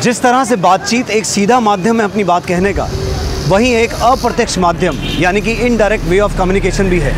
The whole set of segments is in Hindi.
जिस तरह से बातचीत एक सीधा माध्यम है अपनी बात कहने का, वहीं एक अप्रत्यक्ष माध्यम यानी कि इनडायरेक्ट वे ऑफ कम्युनिकेशन भी है,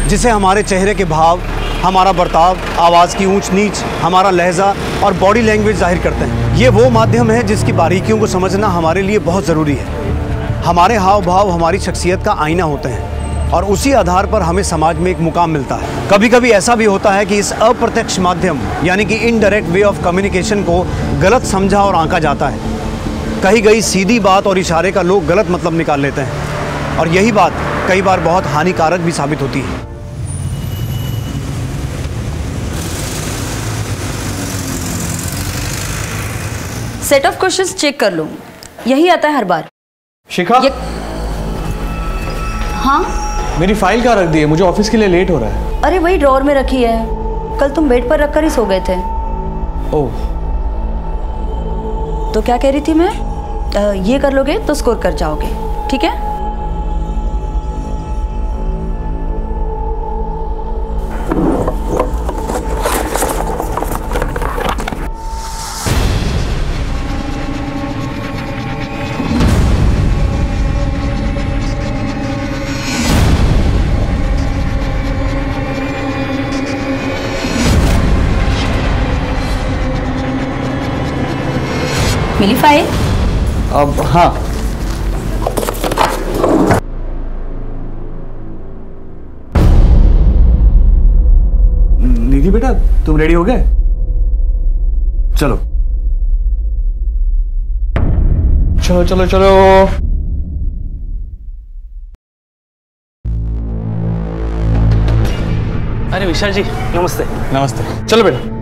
जिसे हमारे चेहरे के भाव, हमारा बर्ताव, आवाज़ की ऊंच नीच, हमारा लहजा और बॉडी लैंग्वेज जाहिर करते हैं। ये वो माध्यम है जिसकी बारीकियों को समझना हमारे लिए बहुत ज़रूरी है। हमारे हाव भाव हमारी शख्सियत का आईना होते हैं और उसी आधार पर हमें समाज में एक मुकाम मिलता है। कभी कभी ऐसा भी होता है कि इस अप्रत्यक्ष माध्यम यानी कि इनडायरेक्ट वे ऑफ कम्युनिकेशन को गलत समझा और आंका जाता है। कही गई सीधी बात और इशारे का लोग गलत मतलब निकाल लेते हैं और यही बात कई बार बहुत हानिकारक भी साबित होती है। सेट ऑफ क्वेश्चंस चेक कर लो, यही आता है हर बार। शिखा, हाँ मेरी फाइल कहाँ रख दी है? मुझे ऑफिस के लिए लेट हो रहा है। अरे वही ड्रॉअर में रखी है, कल तुम बेड पर रखकर ही सो गए थे। ओह, तो क्या कह रही थी मैं, ये कर लोगे तो स्कोर कर जाओगे, ठीक है? मिली फाइल? अब हाँ, निधि बेटा तुम रेडी हो गए? चलो चलो चलो चलो। अरे विशाल जी नमस्ते। नमस्ते, चलो बेटा।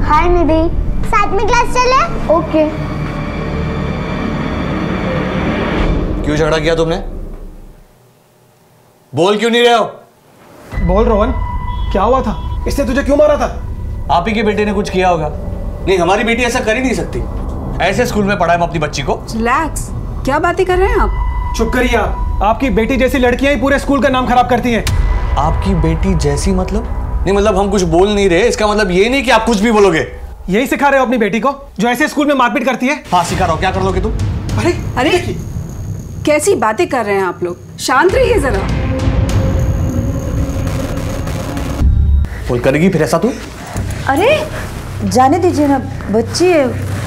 हाय निधि, साथ में क्लास चले? ओके। क्यों झगड़ा किया तुमने? बोल क्यों नहीं रहे हो? बोल रोहन, क्या हुआ था? इसने तुझे क्यों मारा था? आप ही के बेटे ने कुछ किया होगा। नहीं, हमारी बेटी ऐसा कर ही नहीं सकती। ऐसे स्कूल में पढ़ाए हम अपनी बच्ची को। रिलैक्स, क्या बातें कर रहे हैं आप? चुप करिए आप। आपकी बेटी जैसी लड़कियां ही पूरे स्कूल का नाम खराब करती हैं। आपकी बेटी जैसी मतलब? नहीं मतलब हम कुछ बोल नहीं रहे, इसका मतलब ये नहीं कि आप कुछ भी बोलोगे। यही सिखा रहे हो अपनी बेटी को जो ऐसे स्कूल में मारपीट करती है? हाँ सिखा रहा हूँ, क्या कर लोगे तुम? अरे अरे कैसी बातें कर रहे हैं आप लोग, शांत रहिए जरा। बोल करेगी फिर ऐसा तू? अरे जाने दीजिए ना, बच्ची है,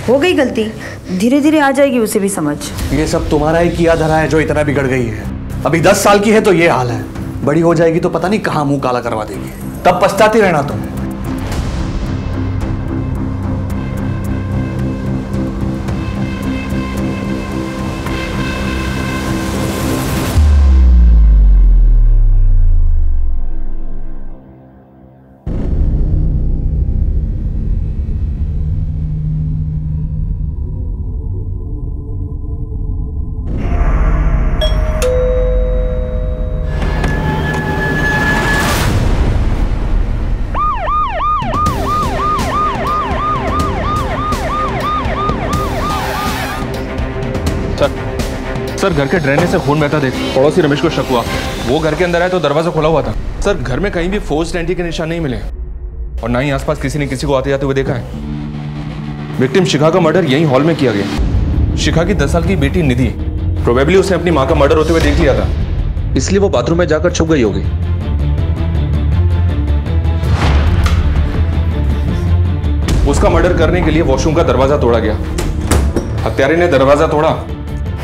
हो गई गलती, धीरे धीरे आ जाएगी उसे भी समझ। ये सब तुम्हारा ही किया धरा है जो इतना बिगड़ गई है। अभी 10 साल की है तो ये हाल है, बड़ी हो जाएगी तो पता नहीं कहाँ मुंह काला करवा देगी, तब पछताती रहना तुम। सर घर के ड्रेनेज से खून बहता देख पड़ोसी रमेश को शक हुआ। वो घर के अंदर आया तो दरवाजा खुला हुआ था। सर घर में कहीं भी फोर्स्ड एंट्री के निशान नहीं मिले और ना ही आसपास किसी ने किसी को आते जाते हुए देखा है। विक्टिम शिखा का मर्डर यहीं हॉल में किया गया। शिखा की 10 साल की बेटी निधि, प्रोबेबली उसने अपनी माँ का मर्डर होते हुए देख लिया था, इसलिए वो बाथरूम में जाकर छुप गई होगी। उसका मर्डर करने के लिए वॉशरूम का दरवाजा तोड़ा गया। हत्यारे ने दरवाजा तोड़ा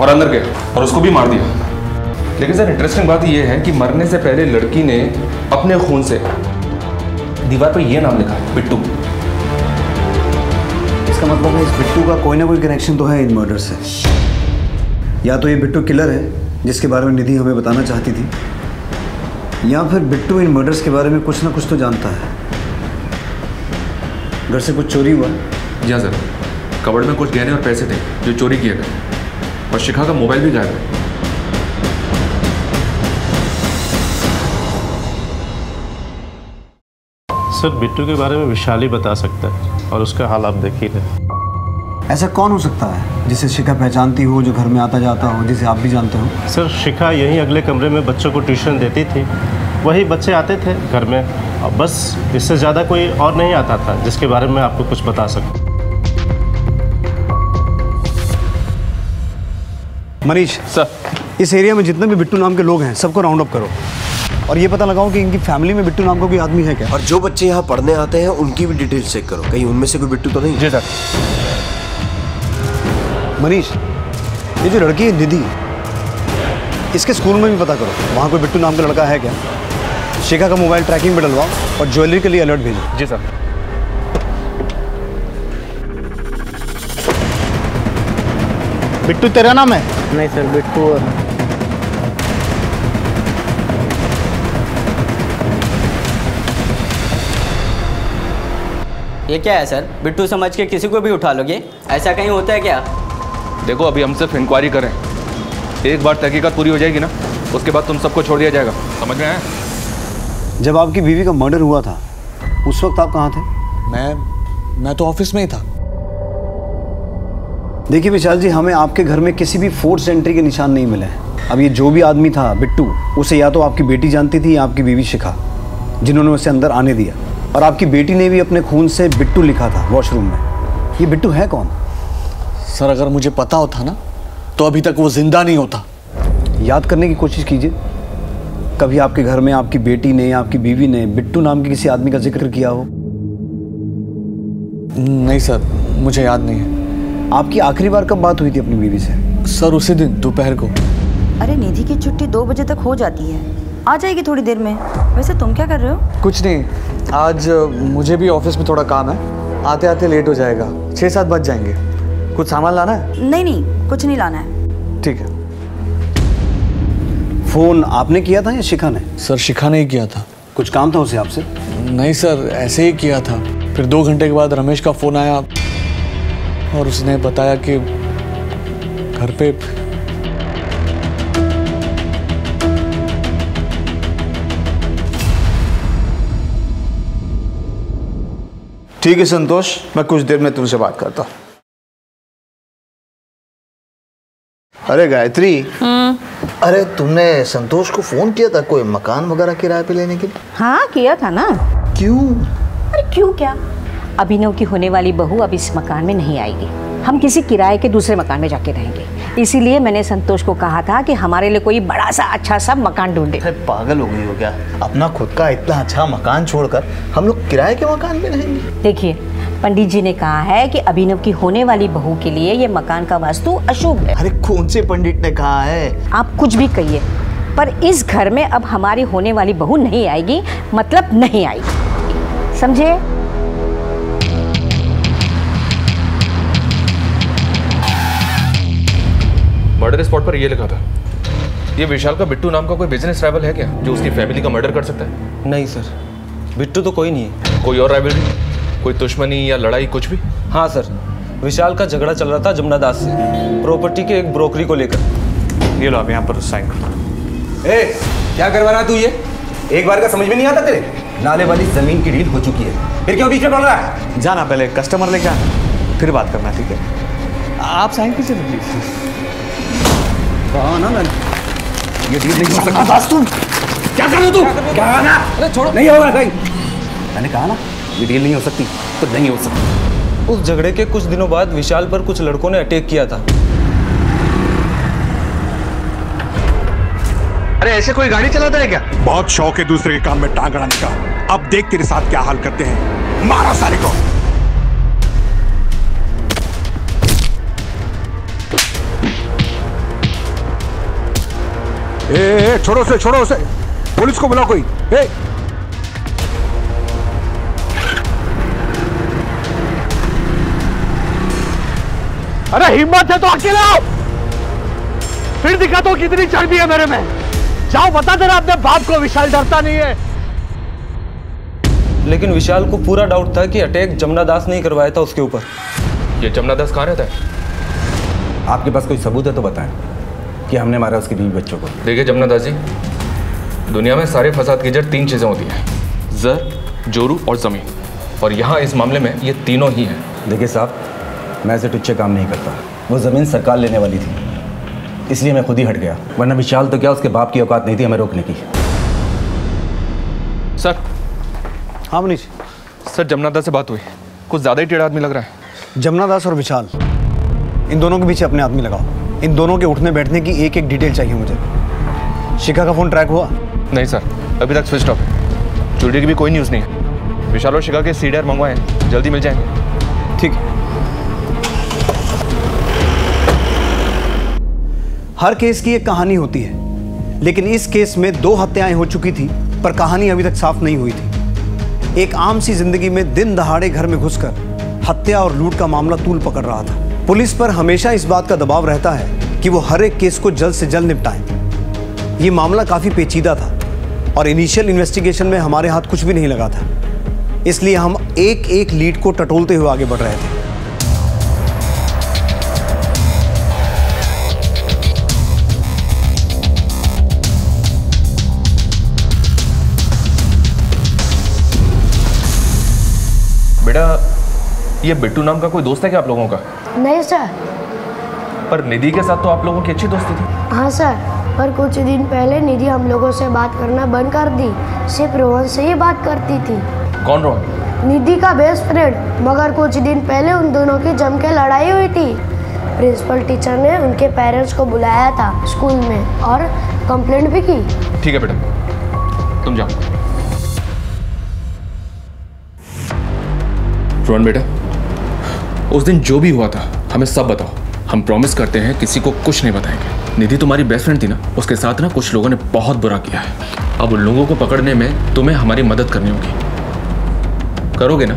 और अंदर गया और उसको भी मार दिया। लेकिन सर इंटरेस्टिंग बात यह है कि मरने से पहले लड़की ने अपने खून से दीवार पर यह नाम लिखा है, बिट्टू। इसका मतलब है इस बिट्टू का कोई ना कोई कनेक्शन तो है इन मर्डर से। या तो ये बिट्टू किलर है जिसके बारे में निधि हमें बताना चाहती थी, या फिर बिट्टू इन मर्डर्स के बारे में कुछ ना कुछ तो जानता है। घर से कुछ चोरी हुआ? जी हाँ सर, कबर्ड में कुछ गहने और पैसे थे जो चोरी किए गए और शिखा का मोबाइल भी गायब है। सर बिट्टू के बारे में विशाल ही बता सकता है और उसका हाल आप देख ही रहे। ऐसा कौन हो सकता है जिसे शिखा पहचानती हो, जो घर में आता जाता हो, जिसे आप भी जानते हो? सर शिखा यहीं अगले कमरे में बच्चों को ट्यूशन देती थी, वही बच्चे आते थे घर में, अब बस इससे ज़्यादा कोई और नहीं आता था जिसके बारे में आपको कुछ बता सकूं। मनीष सर, इस एरिया में जितने भी बिट्टू नाम के लोग हैं सबको राउंड अप करो और ये पता लगाओ कि इनकी फैमिली में बिट्टू नाम का कोई आदमी है क्या। और जो बच्चे यहाँ पढ़ने आते हैं उनकी भी डिटेल्स चेक करो, कहीं उनमें से कोई बिट्टू तो नहीं। जी सर। मनीष, ये जो लड़की है निधि, इसके स्कूल में भी पता करो वहाँ कोई बिट्टू नाम का लड़का है क्या। शिखा का मोबाइल ट्रैकिंग पे डलवाओ और ज्वेलरी के लिए अलर्ट भेजो। जी सर। बिट्टू तेरा नाम है? नहीं सर, बिट्टू। ये क्या है सर? बिट्टू समझ के किसी को भी उठा लोगे? ऐसा कहीं होता है क्या? देखो अभी हम सिर्फ इंक्वायरी करें, एक बार तहकीकात पूरी हो जाएगी ना, उसके बाद तुम सबको छोड़ दिया जाएगा। समझ में आया? जब आपकी बीवी का मर्डर हुआ था उस वक्त आप कहाँ थे? मैं तो ऑफिस में ही था। देखिए विशाल जी, हमें आपके घर में किसी भी फोर्स एंट्री के निशान नहीं मिले हैं। अब ये जो भी आदमी था बिट्टू, उसे या तो आपकी बेटी जानती थी या आपकी बीवी शिखा, जिन्होंने उसे अंदर आने दिया। और आपकी बेटी ने भी अपने खून से बिट्टू लिखा था वॉशरूम में। ये बिट्टू है कौन? सर अगर मुझे पता होता ना तो अभी तक वो जिंदा नहीं होता। याद करने की कोशिश कीजिए, कभी आपके घर में आपकी बेटी ने या आपकी बीवी ने बिट्टू नाम के किसी आदमी का जिक्र किया हो? नहीं सर, मुझे याद नहीं है। आपकी आखिरी बार कब बात हुई थी अपनी बीवी से? सर उसी दिन दोपहर को। अरे निधि की छुट्टी 2 बजे तक हो जाती है, आ जाएगी थोड़ी देर में। वैसे तुम क्या कर रहे हो? कुछ नहीं, आज मुझे भी ऑफिस में थोड़ा काम है, आते आते लेट हो जाएगा, 6-7 बज जाएंगे। कुछ सामान लाना है? नहीं, कुछ नहीं लाना है। ठीक है। फोन आपने किया था या शिखा ने? सर शिखा ने ही किया था। कुछ काम था उसे आपसे? नहीं सर, ऐसे ही किया था। फिर 2 घंटे के बाद रमेश का फोन आया और उसने बताया कि घर पे ठीक है संतोष, मैं कुछ देर में तुमसे बात करता हूँ। अरे गायत्री, अरे तुमने संतोष को फोन किया था कोई मकान वगैरह किराए पे लेने के लिए? हाँ किया था ना। क्यों? अरे क्यों क्या, अभिनव की होने वाली बहू अब इस मकान में नहीं आएगी, हम किसी किराए के दूसरे मकान में जाके रहेंगे। इसीलिए मैंने संतोष को कहा था कि हमारे लिए कोई बड़ा सा अच्छा सा मकान ढूंढे। पागल हो गई हो क्या? अपना खुद का इतना अच्छा मकान छोड़कर हम लोग किराए के मकान में रहेंगे? देखिए, पंडित जी ने कहा है कि अभिनव की होने वाली बहू के लिए ये मकान का वास्तु अशुभ है। अरे कौन से पंडित ने कहा है? आप कुछ भी कहिए, पर इस घर में अब हमारी होने वाली बहू नहीं आएगी, मतलब नहीं आएगी, समझे? मर्डर स्पॉट पर ये लिखा था। ये विशाल का बिट्टू नाम का कोई बिजनेस राइवल है क्या जो उसकी फैमिली का मर्डर कर सकता है? नहीं सर, बिट्टू तो कोई नहीं है। कोई और राइवलरी, कोई दुश्मनी या लड़ाई, कुछ भी? हाँ सर, विशाल का झगड़ा चल रहा था जमुना दास से, प्रॉपर्टी के एक ब्रोकरी को लेकर। ये लो आप यहाँ पर साइन करो। ए, क्या करवा रहा है तू ये? एक बार का समझ में नहीं आता तेरे? नाले वाली जमीन की डील हो चुकी है, फिर क्यों बीच में बोल रहा है? जाना, पहले कस्टमर लेके आना, फिर बात करना, ठीक है? आप साइन कीजिए प्लीज। कहा ना ये डील नहीं हो सकती। बस तुम क्या कर रहे हो? तू क्या कहा ना? अरे छोड़ो, नहीं होगा कहीं। मैंने कहा ना ये डील नहीं हो सकती तो नहीं हो सकती। उस झगड़े के कुछ दिनों बाद विशाल पर कुछ लड़कों ने अटैक किया था। अरे ऐसे कोई गाड़ी चलाता है क्या? बहुत शौक है दूसरे के काम में टांग अड़ाने का। अब देख तेरे साथ क्या हाल करते हैं। मारा साले को। ए, छोड़ो उसे, पुलिस को बुलाओ कोई। ए, अरे हिम्मत है तो अकेले आओ, फिर दिखा तो कितनी चर्बी है मेरे में। जाओ बता देना अपने बाप को विशाल डरता नहीं है। लेकिन विशाल को पूरा डाउट था कि अटैक जमुना दास ने ही करवाया था उसके ऊपर। ये जमुना दास कहाँ रहता है? आपके पास कोई सबूत है तो बताएं कि हमने मारा उसके बीवी बच्चों को। देखिए जमुना दास जी, दुनिया में सारे फसाद की जड़ 3 चीज़ें होती हैं: जर, जोरू और ज़मीन, और यहाँ इस मामले में ये तीनों ही हैं। देखिए साहब, मैं ऐसे टुच्चे काम नहीं करता। वो ज़मीन सरकार लेने वाली थी, इसलिए मैं खुद ही हट गया, वरना विशाल तो क्या उसके बाप की औकात नहीं थी हमें रोकने की। सर। हाँ मनीष। सर, जमुना दास से बात हुई, कुछ ज़्यादा ही टेढ़ा आदमी लग रहा है। जमुना दास और विशाल, इन दोनों के पीछे अपने आदमी लगाओ। इन दोनों के उठने बैठने की एक एक डिटेल चाहिए मुझे। शिखा का फ़ोन ट्रैक हुआ? नहीं सर, अभी तक स्विच ऑफ है। चोरी की भी कोई न्यूज़ नहीं है। विशाल और शिखा के सीडीआर मंगवाए हैं, जल्दी मिल जाएंगे। ठीक है। हर केस की एक कहानी होती है, लेकिन इस केस में 2 हत्याएं हो चुकी थी, पर कहानी अभी तक साफ नहीं हुई थी। एक आम सी जिंदगी में दिन दहाड़े घर में घुसकर हत्या और लूट का मामला तूल पकड़ रहा था। पुलिस पर हमेशा इस बात का दबाव रहता है कि वो हर एक केस को जल्द से जल्द निपटाएं। ये मामला काफी पेचीदा था और इनिशियल इन्वेस्टिगेशन में हमारे हाथ कुछ भी नहीं लगा था, इसलिए हम एक एक लीड को टटोलते हुए आगे बढ़ रहे थे। बेटा, ये बिट्टू नाम का कोई दोस्त है क्या आप लोगों का? नहीं सर। पर निधि के साथ तो आप लोगों की अच्छी दोस्ती थी। हाँ सर, पर कुछ दिन पहले निधि हम लोगों से बात करना बंद कर दी। सिर्फ रोहन से ही बात करती थी। कौन रोहन? निधि का बेस्ट फ्रेंड। मगर कुछ दिन पहले उन दोनों की जम के लड़ाई हुई थी। प्रिंसिपल टीचर ने उनके पेरेंट्स को बुलाया था स्कूल में और कंप्लेंट भी की। ठीक है बेटा, तुम जाओ। रोहन बेटा, उस दिन जो भी हुआ था हमें सब बताओ। हम प्रॉमिस करते हैं किसी को कुछ नहीं बताएंगे। निधि तुम्हारी बेस्ट फ्रेंड थी ना, उसके साथ ना कुछ लोगों ने बहुत बुरा किया है। अब उन लोगों को पकड़ने में तुम्हें हमारी मदद करनी होगी। करोगे ना?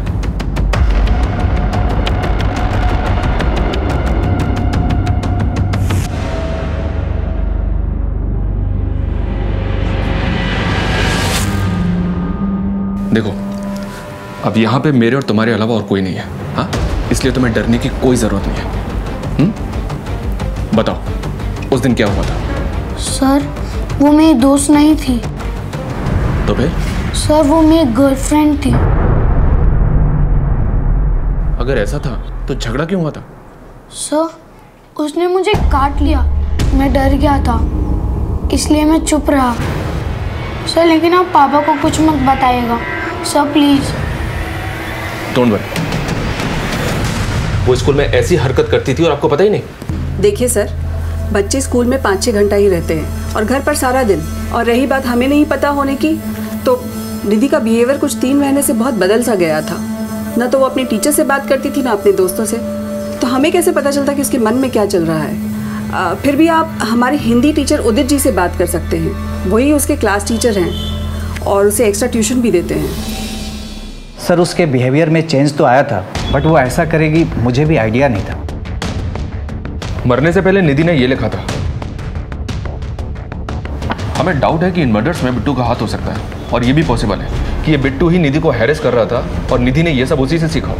देखो, अब यहाँ पे मेरे और तुम्हारे अलावा और कोई नहीं है, हाँ? इसलिए तुम्हें डरने की कोई जरूरत नहीं है। बताओ, उस दिन क्या हुआ था? सर, वो मेरी दोस्त नहीं थी। तो फिर? सर, वो मेरी गर्लफ्रेंड थी। अगर ऐसा था तो झगड़ा क्यों हुआ था? सर, उसने मुझे काट लिया। मैं डर गया था, इसलिए मैं चुप रहा। सर, लेकिन आप पापा को कुछ मत बताइएगा सर, प्लीज। Don't worry. वो स्कूल में ऐसी हरकत करती थी और आपको पता ही नहीं? देखिए सर, बच्चे स्कूल में 5-6 घंटा ही रहते हैं और घर पर सारा दिन। और रही बात हमें नहीं पता होने की, तो निधि का बिहेवियर कुछ 3 महीने से बहुत बदल सा गया था। ना तो वो अपने टीचर से बात करती थी, ना अपने दोस्तों से। तो हमें कैसे पता चलता कि उसके मन में क्या चल रहा है? फिर भी आप हमारे हिंदी टीचर उदित जी से बात कर सकते हैं। वही उसके क्लास टीचर हैं और उसे एक्स्ट्रा ट्यूशन भी देते हैं। सर, उसके बिहेवियर में चेंज तो आया था, बट वो ऐसा करेगी मुझे भी आइडिया नहीं था। मरने से पहले निधि ने ये लिखा था। हमें डाउट है कि इन मर्डर्स में बिट्टू का हाथ हो सकता है, और ये भी पॉसिबल है कि ये बिट्टू ही निधि को हैरेस कर रहा था और निधि ने ये सब उसी से सीखा।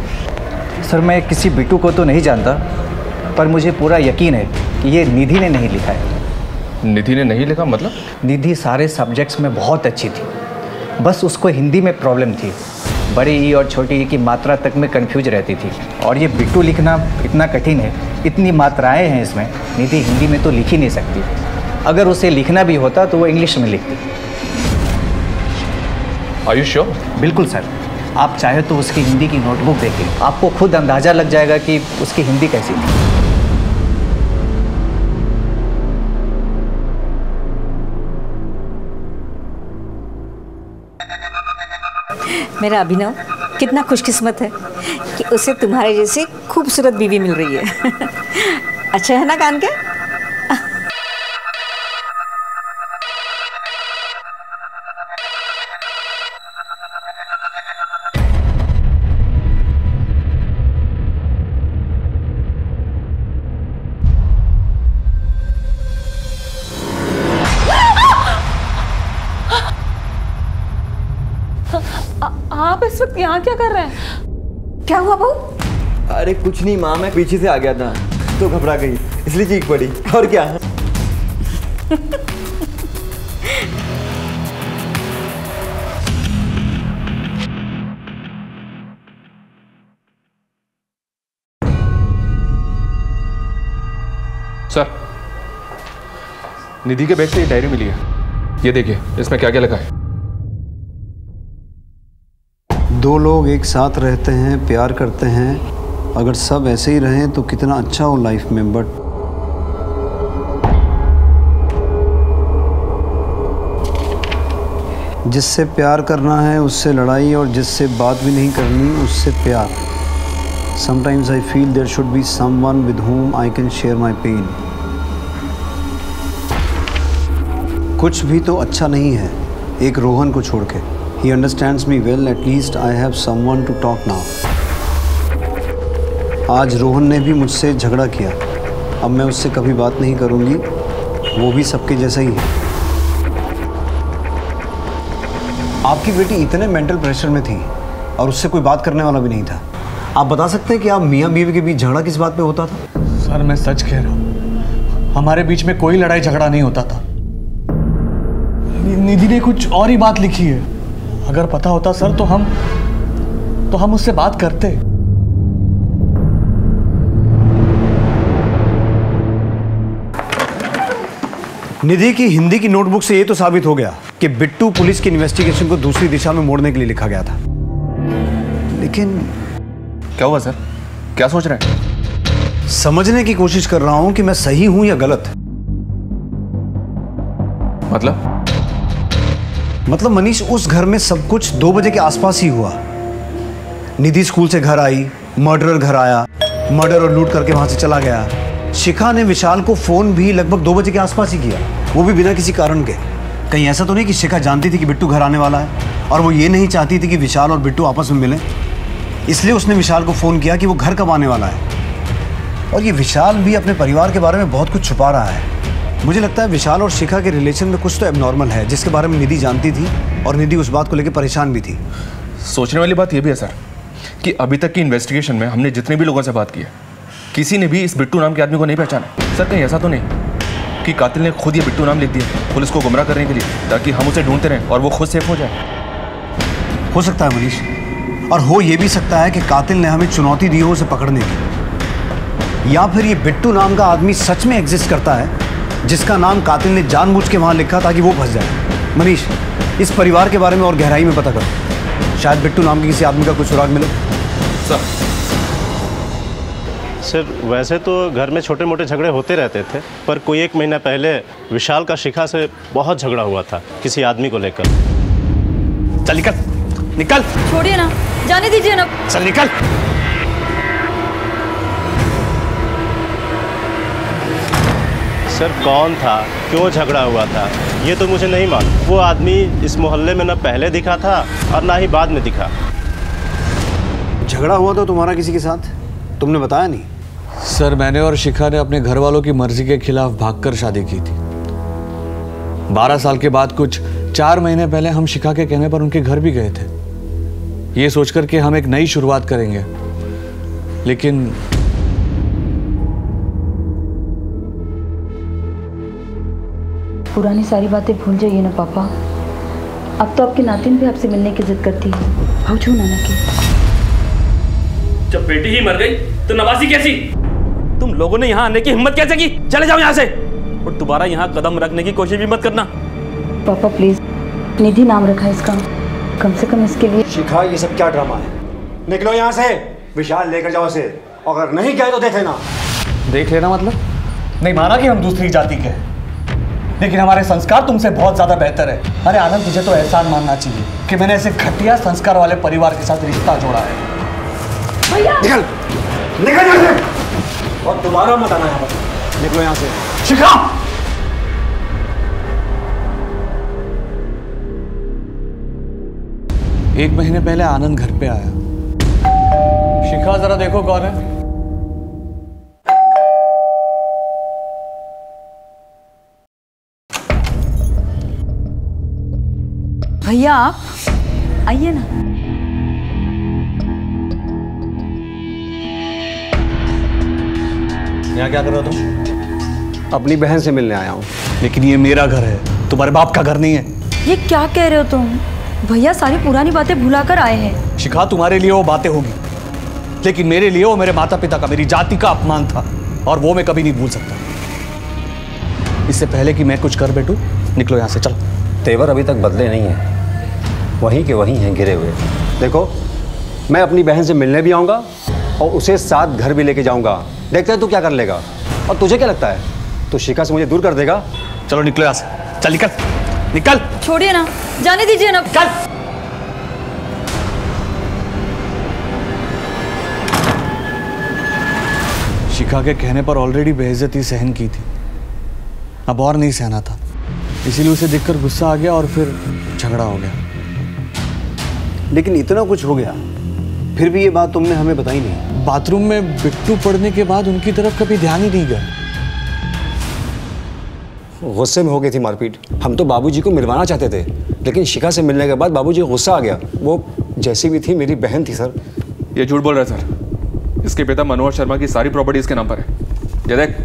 सर, मैं किसी बिट्टू को तो नहीं जानता, पर मुझे पूरा यकीन है कि ये निधि ने नहीं लिखा है। निधि ने नहीं लिखा मतलब? निधि सारे सब्जेक्ट्स में बहुत अच्छी थी, बस उसको हिंदी में प्रॉब्लम थी। बड़ी ई और छोटी ई की मात्रा तक में कंफ्यूज रहती थी। और ये बिट्टू लिखना इतना कठिन है, इतनी मात्राएं हैं इसमें, निधि हिंदी में तो लिख ही नहीं सकती। अगर उसे लिखना भी होता तो वो इंग्लिश में लिखती। Are you sure? बिल्कुल सर, आप चाहे तो उसकी हिंदी की नोटबुक देखें, आपको खुद अंदाज़ा लग जाएगा कि उसकी हिंदी कैसी थी। मेरा अभिनव कितना खुशकिस्मत है कि उसे तुम्हारे जैसे खूबसूरत बीवी मिल रही है। अच्छा है ना कान के? आप इस वक्त यहाँ क्या कर रहे हैं? क्या हुआ बहू? अरे कुछ नहीं माँ, मैं पीछे से आ गया था तो घबरा गई, इसलिए चीख पड़ी। और क्या? निधि के बैग से ये डायरी मिली है, ये देखिए इसमें क्या क्या लिखा है। 2 लोग एक साथ रहते हैं, प्यार करते हैं, अगर सब ऐसे ही रहें तो कितना अच्छा हो लाइफ में, बट जिससे प्यार करना है उससे लड़ाई, और जिससे बात भी नहीं करनी उससे प्यार। Sometimes I feel there should be someone with whom I can share my pain. कुछ भी तो अच्छा नहीं है एक रोहन को छोड़ के। He understands me well, at least I have someone to talk now. आज रोहन ने भी मुझसे झगड़ा किया, अब मैं उससे कभी बात नहीं करूँगी, वो भी सबके जैसा ही है। आपकी बेटी इतने मेंटल प्रेशर में थी और उससे कोई बात करने वाला भी नहीं था। आप बता सकते हैं कि आप मियाँ बीवी के बीच झगड़ा किस बात पे होता था? सर मैं सच कह रहा हूँ, हमारे बीच में कोई लड़ाई झगड़ा नहीं होता था। निधि ने कुछ और ही बात लिखी है। अगर पता होता सर तो हम उससे बात करते। निधि की हिंदी की नोटबुक से ये तो साबित हो गया कि बिट्टू पुलिस की इन्वेस्टिगेशन को दूसरी दिशा में मोड़ने के लिए लिखा गया था। लेकिन क्या हुआ सर, क्या सोच रहे हैं? समझने की कोशिश कर रहा हूं कि मैं सही हूं या गलत। मतलब मनीष, उस घर में सब कुछ 2 बजे के आसपास ही हुआ। निधि स्कूल से घर आई, मर्डरर घर आया, मर्डर और लूट करके वहां से चला गया। शिखा ने विशाल को फोन भी लगभग 2 बजे के आसपास ही किया, वो भी बिना किसी कारण के। कहीं ऐसा तो नहीं कि शिखा जानती थी कि बिट्टू घर आने वाला है और वो ये नहीं चाहती थी कि विशाल और बिट्टू आपस में मिलें, इसलिए उसने विशाल को फ़ोन किया कि वो घर कब आने वाला है। और ये विशाल भी अपने परिवार के बारे में बहुत कुछ छुपा रहा है। मुझे लगता है विशाल और शिखा के रिलेशन में कुछ तो एबनॉर्मल है, जिसके बारे में निधि जानती थी और निधि उस बात को लेकर परेशान भी थी। सोचने वाली बात यह भी है सर कि अभी तक की इन्वेस्टिगेशन में हमने जितने भी लोगों से बात की है, किसी ने भी इस बिट्टू नाम के आदमी को नहीं पहचाना। सर कहीं ऐसा तो नहीं कि कातिल ने खुद ये बिट्टू नाम लिख दिया पुलिस को गुमराह करने के लिए, ताकि हम उसे ढूंढते रहें और वो खुद सेफ हो जाए? हो सकता है मनीष, और हो ये भी सकता है कि कातिल ने हमें चुनौती दी हो उसे पकड़ने की, या फिर ये बिट्टू नाम का आदमी सच में एग्जिस्ट करता है जिसका नाम कातिल ने जानबूझ के वहां लिखा ताकि वो फंस जाए। मनीष, इस परिवार के बारे में और गहराई में पता करो, शायद बिट्टू नाम के किसी आदमी का कुछ सुराग मिले। सर वैसे तो घर में छोटे मोटे झगड़े होते रहते थे, पर कोई 1 महीना पहले विशाल का शिखा से बहुत झगड़ा हुआ था किसी आदमी को लेकर। चल निकल निकल, छोड़िए ना, जाने दीजिए ना। चल निकल। सर कौन था, क्यों झगड़ा हुआ था, ये तो मुझे नहीं मालूम। वो आदमी इस मोहल्ले में न पहले दिखा था और ना ही बाद में दिखा। झगड़ा हुआ तो तुम्हारा किसी के साथ, तुमने बताया नहीं? सर मैंने और शिखा ने अपने घर वालों की मर्जी के खिलाफ भागकर शादी की थी। 12 साल के बाद कुछ 4 महीने पहले हम शिखा के कहने पर उनके घर भी गए थे, ये सोचकर कि हम एक नई शुरुआत करेंगे। लेकिन पुरानी सारी बातें भूल जाइए ना पापा। अब तो आपकी नातिन भी आपसे मिलने की जिद करती है। भाऊजू नाना की। जब बेटी ही मर गई तो नवासी कैसी? तुम लोगों ने यहाँ आने की हिम्मत कैसे की? चले जाओ यहाँ से और दोबारा यहाँ कदम रखने की कोशिश भी मत करना। पापा प्लीज, निधि नाम रखा है इसका, कम से कम इसके लिए। शिखा, ये सब क्या ड्रामा है? निकलो यहाँ से, विशाल लेकर जाओ इसे, अगर नहीं गए तो देख लेना। देख लेना मतलब? नहीं माना कि हम दूसरी जाति के हैं, लेकिन हमारे संस्कार तुमसे बहुत ज्यादा बेहतर है। अरे आनंद, तुझे तो एहसान मानना चाहिए कि मैंने ऐसे घटिया संस्कार वाले परिवार के साथ रिश्ता जोड़ा है। निकल निकल यहाँ से और दोबारा मत आना यहाँ पर। निकलो यहाँ से। शिखा, एक महीने पहले आनंद घर पे आया। शिखा जरा देखो कौन है। भैया आप आइए ना। यहाँ क्या कर रहे हो तुम? अपनी बहन से मिलने आया हूँ। लेकिन ये मेरा घर है, तुम्हारे बाप का घर नहीं है। ये क्या कह रहे हो तुम? भैया सारी पुरानी बातें भुलाकर आए हैं। शिखा, तुम्हारे लिए वो बातें होगी, लेकिन मेरे लिए वो मेरे माता पिता का, मेरी जाति का अपमान था, और वो मैं कभी नहीं भूल सकता। इससे पहले कि मैं कुछ कर बैठूं, निकलो यहाँ से, चलो। तेवर अभी तक बदले नहीं हैं, वहीं के वहीं हैं गिरे हुए। देखो, मैं अपनी बहन से मिलने भी आऊँगा और उसे साथ घर भी लेके जाऊँगा। देखते हैं तू क्या कर लेगा। और तुझे क्या लगता है, तो शिखा से मुझे दूर कर देगा? चलो निकलो यहाँ से, चल निकल निकल। छोड़िए ना, जाने दीजिए ना। चल। शिखा के कहने पर ऑलरेडी बेइज्जती सहन की थी, अब और नहीं सहना था, इसीलिए उसे देखकर गुस्सा आ गया और फिर झगड़ा हो गया। लेकिन इतना कुछ हो गया, फिर भी ये बात तुमने हमें बताई नहीं। बाथरूम में बिट्टू पड़ने के बाद उनकी तरफ कभी ध्यान ही नहीं गया। गुस्से में हो गई थी मारपीट। हम तो बाबूजी को मिलवाना चाहते थे, लेकिन शिखा से मिलने के बाद बाबूजी को गुस्सा आ गया। वो जैसी भी थी मेरी बहन थी सर। ये झूठ बोल रहा है सर। इसके पिता मनोहर शर्मा की सारी प्रॉपर्टी इसके नाम पर है। ये देख,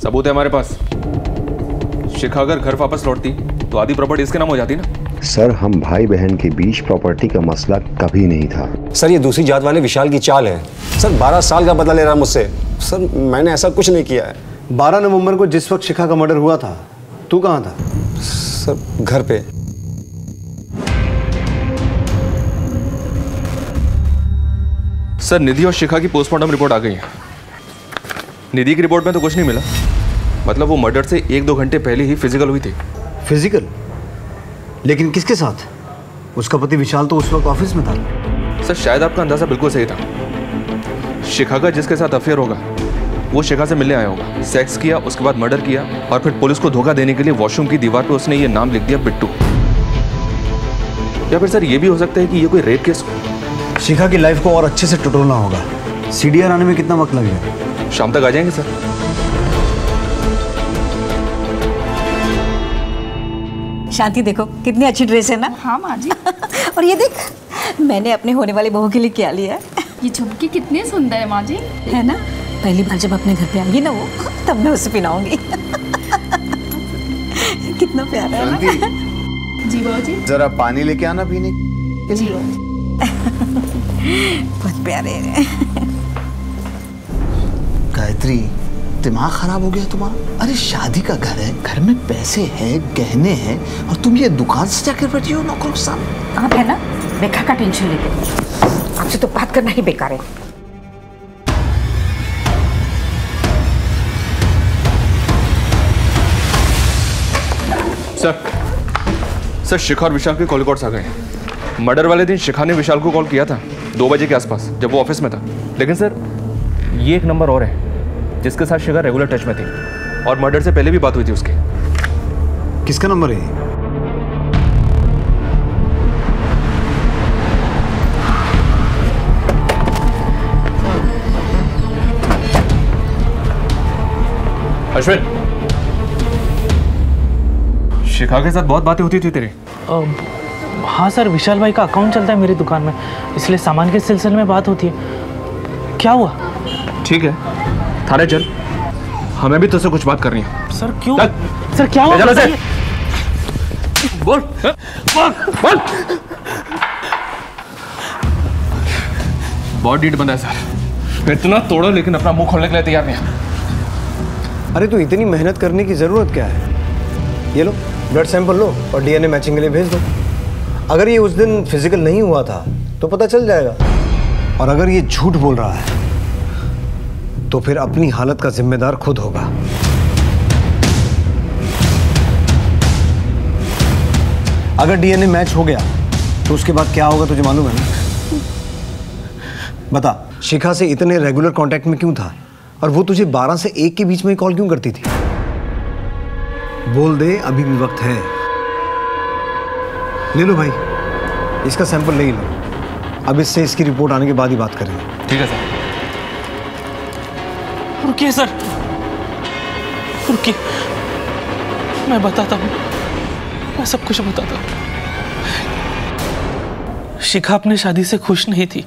सबूत है हमारे पास। शिखा अगर घर वापस लौटती तो आधी प्रॉपर्टी इसके नाम हो जाती ना। सर, हम भाई बहन के बीच प्रॉपर्टी का मसला कभी नहीं था। सर, ये दूसरी जात वाले विशाल की चाल है। सर 12 साल का बदला ले रहा है मुझसे। सर मैंने ऐसा कुछ नहीं किया है। 12 नवंबर को जिस वक्त शिखा का मर्डर हुआ था, तू कहाँ था? सर घर पे। सर निधि और शिखा की पोस्टमार्टम रिपोर्ट आ गई है। निधि की रिपोर्ट में तो कुछ नहीं मिला, मतलब वो मर्डर से 1-2 घंटे पहले ही फिजिकल हुई थी। फिजिकल? लेकिन किसके साथ? उसका पति विशाल तो उस वक्त ऑफिस में था। सर शायद आपका अंदाजा बिल्कुल सही था। शिखा का जिसके साथ अफेयर होगा वो शिखा से मिलने आया होगा, सेक्स किया, उसके बाद मर्डर किया और फिर पुलिस को धोखा देने के लिए वॉशरूम की दीवार पे उसने ये नाम लिख दिया, बिट्टू। या फिर सर ये भी हो सकता है कि ये कोई रेप केस हो। शिखा की लाइफ को और अच्छे से टटोलना होगा। सीडीआर आने में कितना वक्त लगेगा? शाम तक आ जाएंगे सर। शांति देखो कितनी अच्छी ड्रेस है ना। हाँ माँ जी। और ये देख, मैंने अपने होने वाली बहू के लिए क्या लिया है। ये झुमकी कितनी सुंदर है माँ जी। है ना, पहली बार जब अपने घर पे आएगी ना वो, तब मैं उसे पहनाऊंगी। कितना प्यारा है ना। जी बाबू जी। जरा पानी लेके आना पीने। जी बाबू जी। बहुत प्यारे हैं। गायत्री, दिमाग खराब हो गया तुम्हारा? अरे शादी का घर है, घर में पैसे हैं, गहने हैं, और तुम ये दुकान से जाकर बैठी हो नौकरों के सामने। आप है ना, रेखा का टेंशन लेते, आपसे तो बात करना ही बेकार है। सर शिखा और विशाल के कॉल रिकॉर्ड्स आ गए। मर्डर वाले दिन शिखा ने विशाल को कॉल किया था 2 बजे के आसपास, जब वो ऑफिस में था। लेकिन सर ये एक नंबर और है जिसके साथ शिखा रेगुलर टच में थी और मर्डर से पहले भी बात हुई थी उसकी। किसका नंबर है? अश्विन, शिखा के साथ बहुत बातें होती थी तेरी? हाँ सर, विशाल भाई का अकाउंट चलता है मेरी दुकान में, इसलिए सामान के सिलसिले में बात होती है। क्या हुआ? ठीक है, थाने चल, हमें भी तुझसे कुछ बात करनी है। सर क्यों? सर क्या हुआ? बोल बोल बोल। बहुत डीट बंदा है सर, इतना तोड़ो लेकिन अपना मुंह खोलने के लिए तैयार नहीं। अरे तो इतनी मेहनत करने की जरूरत क्या है? ये लो ब्लड सैंपल लो और डीएनए मैचिंग के लिए भेज दो। अगर ये उस दिन फिजिकल नहीं हुआ था तो पता चल जाएगा, और अगर ये झूठ बोल रहा है तो फिर अपनी हालत का जिम्मेदार खुद होगा। अगर डीएनए मैच हो गया तो उसके बाद क्या होगा तुझे मालूम है ना? बता, शिखा से इतने रेगुलर कांटेक्ट में क्यों था, और वो तुझे 12 से 1 के बीच में कॉल क्यों करती थी? बोल दे, अभी भी वक्त है। ले लो भाई, इसका सैंपल ले लो। अब इससे इसकी रिपोर्ट आने के बाद ही बात करेंगे। ठीक है सर। रुकिए सर, रुकिए, मैं बताता हूँ, मैं सब कुछ बताता हूँ। शिखा अपने शादी से खुश नहीं थी।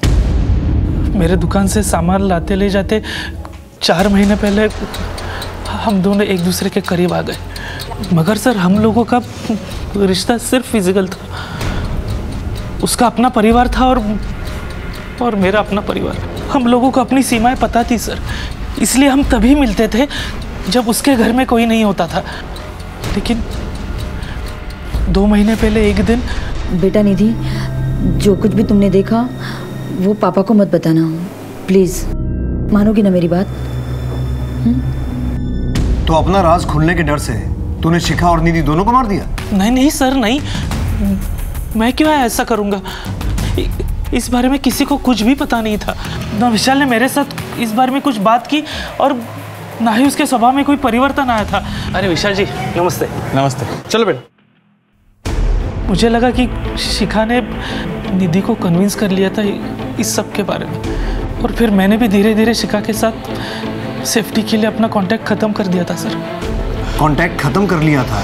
मेरे दुकान से सामान लाते ले जाते 4 महीने पहले हम दोनों एक दूसरे के करीब आ गए, मगर सर हम लोगों का रिश्ता सिर्फ फिजिकल था। उसका अपना परिवार था और मेरा अपना परिवार। हम लोगों को अपनी सीमाएं पता थी सर, इसलिए हम तभी मिलते थे जब उसके घर में कोई नहीं होता था। लेकिन 2 महीने पहले एक दिन। बेटा निधि, जो कुछ भी तुमने देखा वो पापा को मत बताना, प्लीज। मानोगी ना मेरी बात? तो अपना राज खुलने के डर से तूने शिखा और निधि दोनों को मार दिया? नहीं नहीं सर, नहीं। मैं क्यों ऐसा करूंगा? इस बारे में किसी को कुछ भी पता नहीं था। ना विशाल ने मेरे साथ इस बारे में कुछ बात की और ना ही उसके स्वभाव में कोई परिवर्तन आया था। अरे विशाल जी नमस्ते। नमस्ते। चलो बेटा। मुझे लगा कि शिखा ने निधि को कन्विंस कर लिया था इस सब के बारे में, और फिर मैंने भी धीरे धीरे शिखा के साथ सेफ्टी के लिए अपना कांटेक्ट खत्म कर दिया था सर। कांटेक्ट खत्म कर लिया था?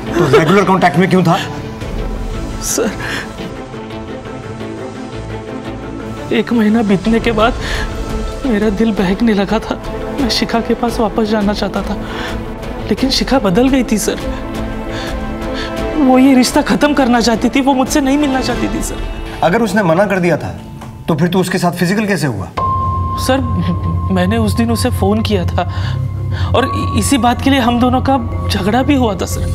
तो रेगुलर कांटेक्ट में क्यों था? सर 1 महीना बीतने के बाद मेरा दिल बहकने लगा था। मैं शिखा के पास वापस जाना चाहता था, लेकिन शिखा बदल गई थी सर। वो ये रिश्ता खत्म करना चाहती थी, वो मुझसे नहीं मिलना चाहती थी सर। अगर उसने मना कर दिया था तो फिर तू उसके साथ फिजिकल कैसे हुआ? सर मैंने उस दिन उसे फोन किया था और इसी बात के लिए हम दोनों का झगड़ा भी हुआ था सर।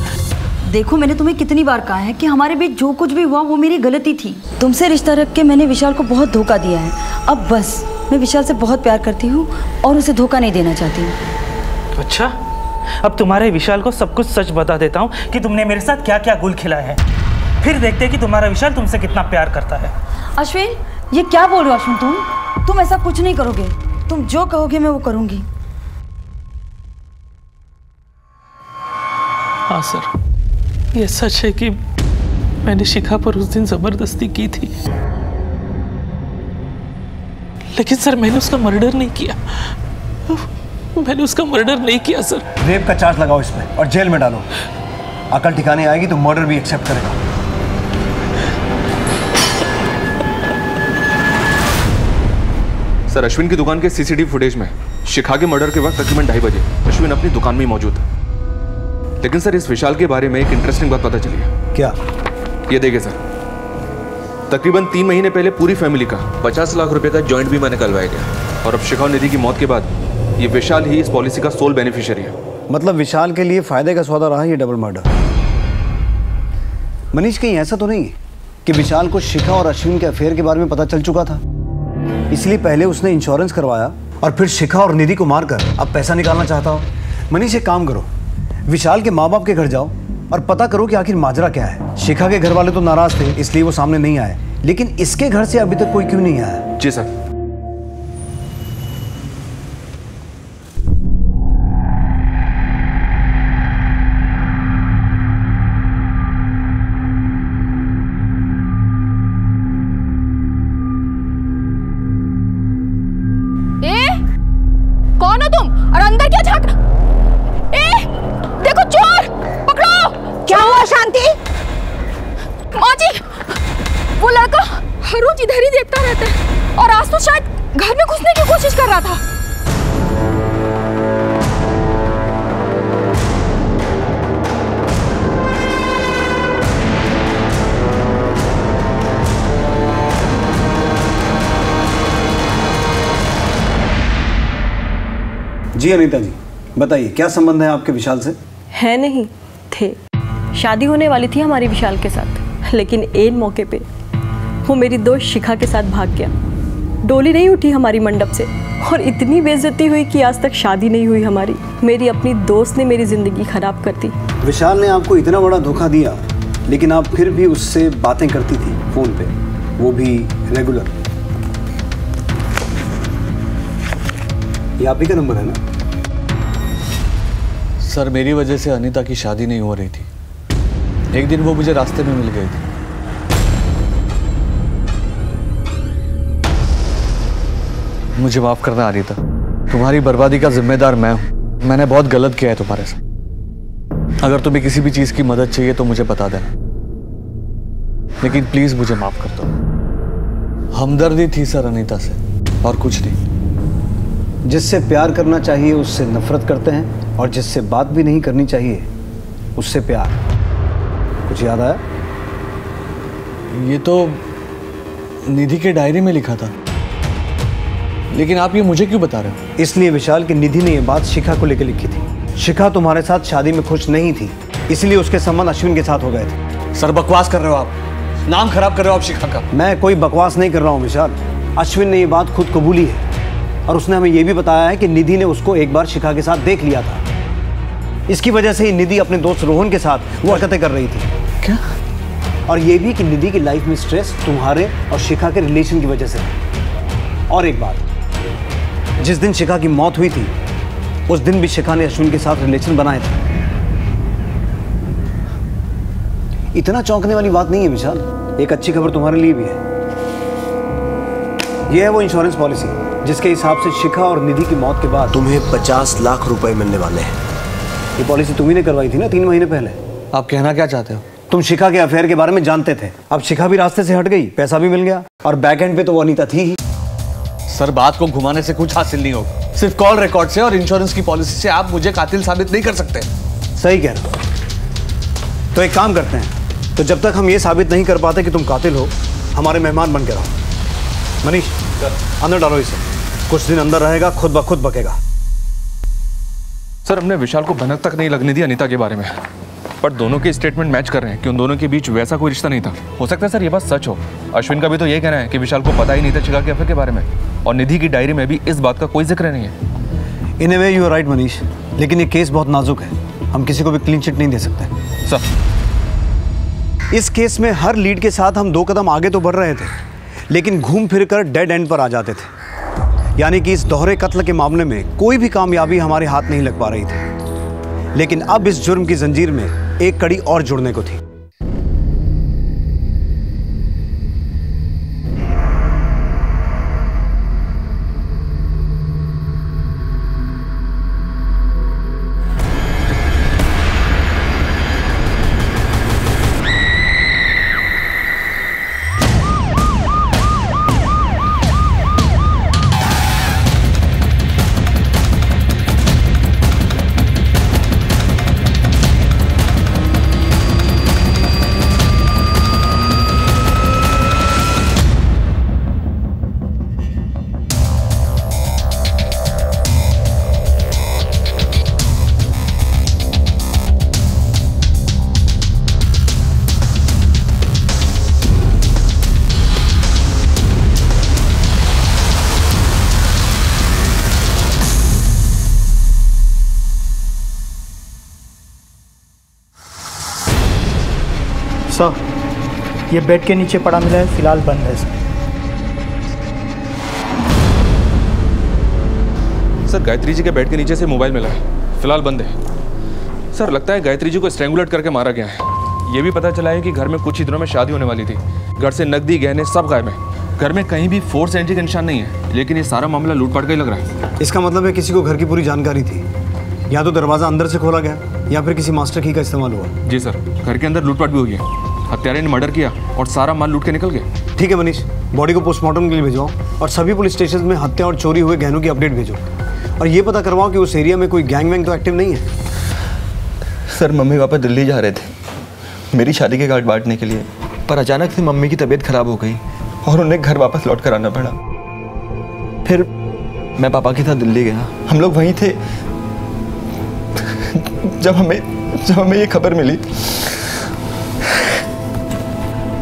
देखो, मैंने तुम्हें कितनी बार कहा है कि हमारे बीच जो कुछ भी हुआ वो मेरी गलती थी। तुमसे रिश्ता रख के मैंने विशाल को बहुत धोखा दिया है। अब बस, मैं विशाल से बहुत प्यार करती हूँ और उसे धोखा नहीं देना चाहती हूँ। अच्छा, अब तुम्हारे विशाल को सब कुछ सच बता देता हूँ कि तुमने मेरे साथ क्या क्या गुल खिलाया है। फिर देखते हैं कि तुम्हारा विशाल तुमसे कितना प्यार करता है। अश्विन, ये क्या बोल रहे हो अश्विन? तुम ऐसा कुछ नहीं करोगे। तुम जो कहोगे मैं वो करूँगी। हाँ सर, ये सच है कि मैंने शिखा पर उस दिन जबरदस्ती की थी, लेकिन सर मैंने उसका मर्डर नहीं किया। मैंने उसका मर्डर नहीं किया सर। रेप का चार्ज लगाओ इसमें और जेल में डालो। अकल ठिकाने आएगी तो मर्डर भी एक्सेप्ट करेगा। सर अश्विन की दुकान के सीसीटीवी फुटेज में शिखा के मर्डर के वक्त तकरीबन 2:30 बजे अश्विन अपनी दुकान में ही मौजूद था। लेकिन सर इस विशाल के बारे में एक इंटरेस्टिंग बात पता चली है। क्या? ये देखिए सर, तकरीबन 3 महीने पहले पूरी फैमिली का 50 लाख रुपए का जॉइंट बीमा निकलवाया गया, और अब शिखा और निधि की मौत के बाद ये विशाल ही इस पॉलिसी का सोल बेनिफिशियरी है। मतलब विशाल के लिए फायदे का सौदा रहा ये डबल मर्डर। मनीष, कहीं ऐसा तो नहीं कि विशाल को शिखा और अश्विन के अफेयर के बारे में पता चल चुका था, इसलिए पहले उसने इंश्योरेंस करवाया और फिर शिखा और निधि को मारकर अब पैसा निकालना चाहता हो? मनीष, एक काम करो, विशाल के माँ बाप के घर जाओ और पता करो कि आखिर माजरा क्या है। शिखा के घर वाले तो नाराज थे इसलिए वो सामने नहीं आए, लेकिन इसके घर से अभी तक कोई क्यों नहीं आया? जी सर। कौन हो तुम और अंदर क्या झांक? देखो चोर, पकड़ो। क्या हुआ शांति? माँ जी, वो लड़का हर रोज इधर ही देखता रहता है और आज तो शायद घर में घुसने की कोशिश कर रहा था। जी अनीता जी, बताइए क्या संबंध है आपके विशाल से? है नहीं, थे। शादी होने वाली थी हमारी विशाल के साथ, लेकिन ऐन मौके पे वो मेरी दोस्त शिखा के साथ भाग गया। डोली नहीं उठी हमारी मंडप से और इतनी बेइज्जती हुई कि आज तक शादी नहीं हुई हमारी। मेरी अपनी दोस्त ने मेरी ज़िंदगी ख़राब कर दी। विशाल ने आपको इतना बड़ा धोखा दिया, लेकिन आप फिर भी उससे बातें करती थी फ़ोन पे, वो भी रेगुलर। ये आप ही का नंबर है ना? सर मेरी वजह से अनीता की शादी नहीं हो रही थी। एक दिन वो मुझे रास्ते में मिल गई थी। मुझे माफ करना अनीता, तुम्हारी बर्बादी का जिम्मेदार मैं हूं। मैंने बहुत गलत किया है तुम्हारे साथ। अगर तुम्हें किसी भी चीज की मदद चाहिए तो मुझे बता देना, लेकिन प्लीज मुझे माफ कर दो। हमदर्दी थी सर अनीता से, और कुछ नहीं। जिससे प्यार करना चाहिए उससे नफरत करते हैं, और जिससे बात भी नहीं करनी चाहिए उससे प्यार। कुछ याद आया? ये तो निधि के डायरी में लिखा था। लेकिन आप ये मुझे क्यों बता रहे हो? इसलिए विशाल की निधि ने ये बात शिखा को लेकर लिखी थी। शिखा तुम्हारे साथ शादी में खुश नहीं थी, इसलिए उसके संबंध अश्विन के साथ हो गए थे। सर बकवास कर रहे हो आप, नाम खराब कर रहे हो आप शिखा का। मैं कोई बकवास नहीं कर रहा हूँ विशाल, अश्विन ने ये बात खुद कबूली है और उसने हमें ये भी बताया है कि निधि ने उसको एक बार शिखा के साथ देख लिया था। इसकी वजह से ही निधि अपने दोस्त रोहन के साथ वो हरकतें कर रही थी। क्या? और ये भी कि निधि की लाइफ में स्ट्रेस तुम्हारे और शिखा के रिलेशन की वजह से है। और एक बात, जिस दिन शिखा की मौत हुई थी उस दिन भी शिखा ने अश्विन के साथ रिलेशन बनाए थे। इतना चौंकने वाली बात नहीं है विशाल, एक अच्छी खबर तुम्हारे लिए भी है। यह है वो इंश्योरेंस पॉलिसी जिसके हिसाब से शिखा और निधि की मौत के बाद तुम्हें 50 लाख रुपए मिलने वाले हैं। ये पॉलिसी तुम्ही ने करवाई थी ना 3 महीने पहले। आप कहना क्या चाहते हो? तुम शिखा के अफेयर के बारे में जानते थे, अब शिखा भी रास्ते से हट गई, पैसा भी मिल गया और बैक एंड पे तो वो अनीता थी ही। सर बात को घुमाने से कुछ हासिल नहीं होगा। सिर्फ कॉल रिकॉर्ड से और इंश्योरेंस की पॉलिसी से आप मुझे कातिल साबित नहीं कर सकते। सही कह रहे हो। तो एक काम करते हैं, तो जब तक हम ये साबित नहीं कर पाते कि तुम कातिल हो, हमारे मेहमान बन के रहो। मनीष अंदर डालो इसे, कुछ दिन अंदर रहेगा, खुद ब खुद बकेगा। सर हमने विशाल को भनक तक नहीं लगने दी अनीता के बारे में, पर दोनों के स्टेटमेंट मैच कर रहे हैं कि उन दोनों के बीच वैसा कोई रिश्ता नहीं था। हो सकता है सर ये बात सच हो। अश्विन का भी तो यही कहना है कि विशाल को पता ही नहीं था शिखा के अफेयर के बारे में, और निधि की डायरी में भी इस बात का कोई जिक्र नहीं है। In a way you are right Manish, लेकिन ये केस बहुत नाजुक है, हम किसी को भी क्लीन चिट नहीं दे सकते। सर इस केस में हर लीड के साथ हम 2 कदम आगे तो बढ़ रहे थे, लेकिन घूम फिर कर डेड एंड पर आ जाते थे। यानी कि इस दोहरे कत्ल के मामले में कोई भी कामयाबी हमारे हाथ नहीं लग पा रही थी, लेकिन अब इस जुर्म की जंजीर में एक कड़ी और जुड़ने को थी। सर ये बेड के नीचे पड़ा मिला है, फिलहाल बंद है सर। गायत्री जी के बेड के नीचे से मोबाइल मिला है, फिलहाल बंद है। सर लगता है गायत्री जी को स्ट्रैंगुलेट करके मारा गया है। ये भी पता चला है कि घर में कुछ ही दिनों में शादी होने वाली थी। घर से नकदी गहने सब गायब है। घर में कहीं भी फोर्स एंट्री का निशान नहीं है, लेकिन ये सारा मामला लूटपाट का ही लग रहा है। इसका मतलब है किसी को घर की पूरी जानकारी थी, या तो दरवाजा अंदर से खोला गया या फिर किसी मास्टर की का इस्तेमाल हुआ। जी सर, घर के अंदर लूटपाट भी हुई है। हत्यारे ने मर्डर किया और सारा माल लूट के निकल गए। ठीक है मनीष, बॉडी को पोस्टमार्टम के लिए भेजवाओ और सभी पुलिस स्टेशन में हत्या और चोरी हुए गहनों की अपडेट भेजो, और ये पता करवाओ कि उस एरिया में कोई गैंग वैंग तो एक्टिव नहीं है। सर मम्मी पापा दिल्ली जा रहे थे मेरी शादी के कार्ड बांटने के लिए, पर अचानक से मम्मी की तबीयत खराब हो गई और उन्हें घर वापस लौट कर आना पड़ा। फिर मैं पापा के साथ दिल्ली गया। हम लोग वहीं थे जब हमें ये खबर मिली।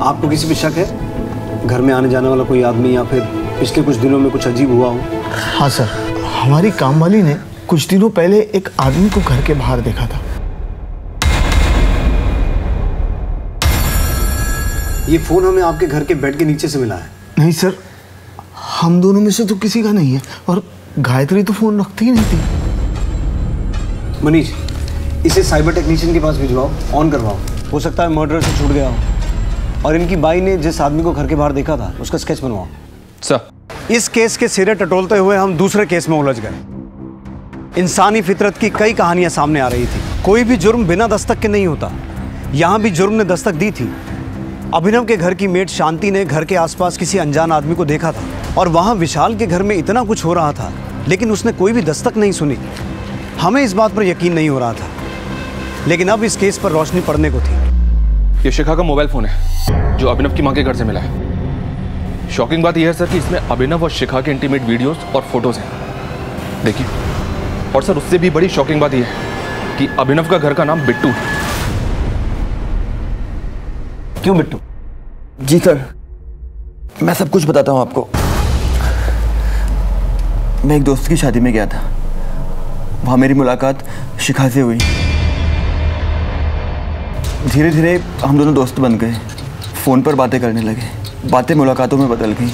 आपको किसी पे शक है? घर में आने जाने वाला कोई आदमी या फिर पिछले कुछ दिनों में कुछ अजीब हुआ हो? हाँ सर, हमारी कामवाली ने कुछ दिनों पहले एक आदमी को घर के बाहर देखा था। ये फोन हमें आपके घर के बेड के नीचे से मिला है। नहीं सर, हम दोनों में से तो किसी का नहीं है, और गायत्री तो फोन रखती ही नहीं थी। मनीष, इसे साइबर टेक्नीशियन के पास भिजवाओ, ऑन करवाओ। हो सकता है मर्डर से छूट गया हो। और इनकी बाई ने जिस आदमी को घर के बाहर देखा था उसका स्केच बनवाओ। सर इस केस के सिरे टटोलते हुए हम दूसरे केस में उलझ गए। इंसानी फितरत की कई कहानियां सामने आ रही थी। कोई भी जुर्म बिना दस्तक के नहीं होता। यहां भी जुर्म ने दस्तक दी थी। अभिनव के घर की मेड शांति ने घर के आसपास किसी अनजान आदमी को देखा था, और वहां विशाल के घर में इतना कुछ हो रहा था, लेकिन उसने कोई भी दस्तक नहीं सुनी। हमें इस बात पर यकीन नहीं हो रहा था, लेकिन अब इस केस पर रोशनी पड़ने को थी। ये शिखा का मोबाइल फोन है जो अभिनव की मां के घर से मिला है। शॉकिंग बात यह है सर कि इसमें अभिनव और शिखा के इंटीमेट वीडियोस और फोटोज हैं, देखिए। और सर उससे भी बड़ी शॉकिंग बात यह है कि अभिनव का घर का नाम बिट्टू है। क्यों बिट्टू? जी सर, मैं सब कुछ बताता हूँ आपको। मैं एक दोस्त की शादी में गया था, वहाँ मेरी मुलाकात शिखा से हुई। धीरे धीरे हम दोनों दोस्त बन गए, फ़ोन पर बातें करने लगे, बातें मुलाकातों में बदल गई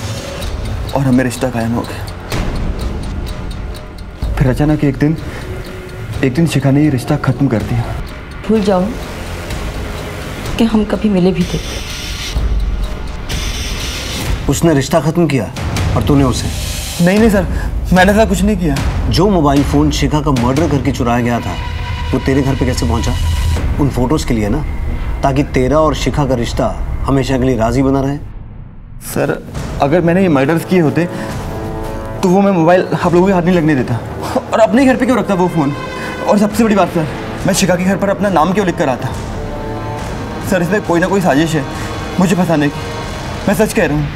और हमें रिश्ता कायम हो गया। फिर अचानक एक दिन शिखा ने ये रिश्ता ख़त्म कर दिया। भूल जाओ कि हम कभी मिले भी थे। उसने रिश्ता खत्म किया और तूने उसे? नहीं सर, मैंने ऐसा कुछ नहीं किया। जो मोबाइल फ़ोन शिखा का मर्डर करके चुराया गया था वो तेरे घर पे कैसे पहुंचा? उन फोटोज़ के लिए ना, ताकि तेरा और शिखा का रिश्ता हमेशा के लिए राजी बना रहे। सर अगर मैंने ये मर्डर्स किए होते तो वो मैं मोबाइल आप लोगों के हाथ नहीं लगने देता, और अपने घर पे क्यों रखता वो फ़ोन। और सबसे बड़ी बात सर, मैं शिखा के घर पर अपना नाम क्यों लिख कर आता? सर इसमें कोई ना कोई साजिश है मुझे फंसाने की, मैं सच कह रहा हूँ।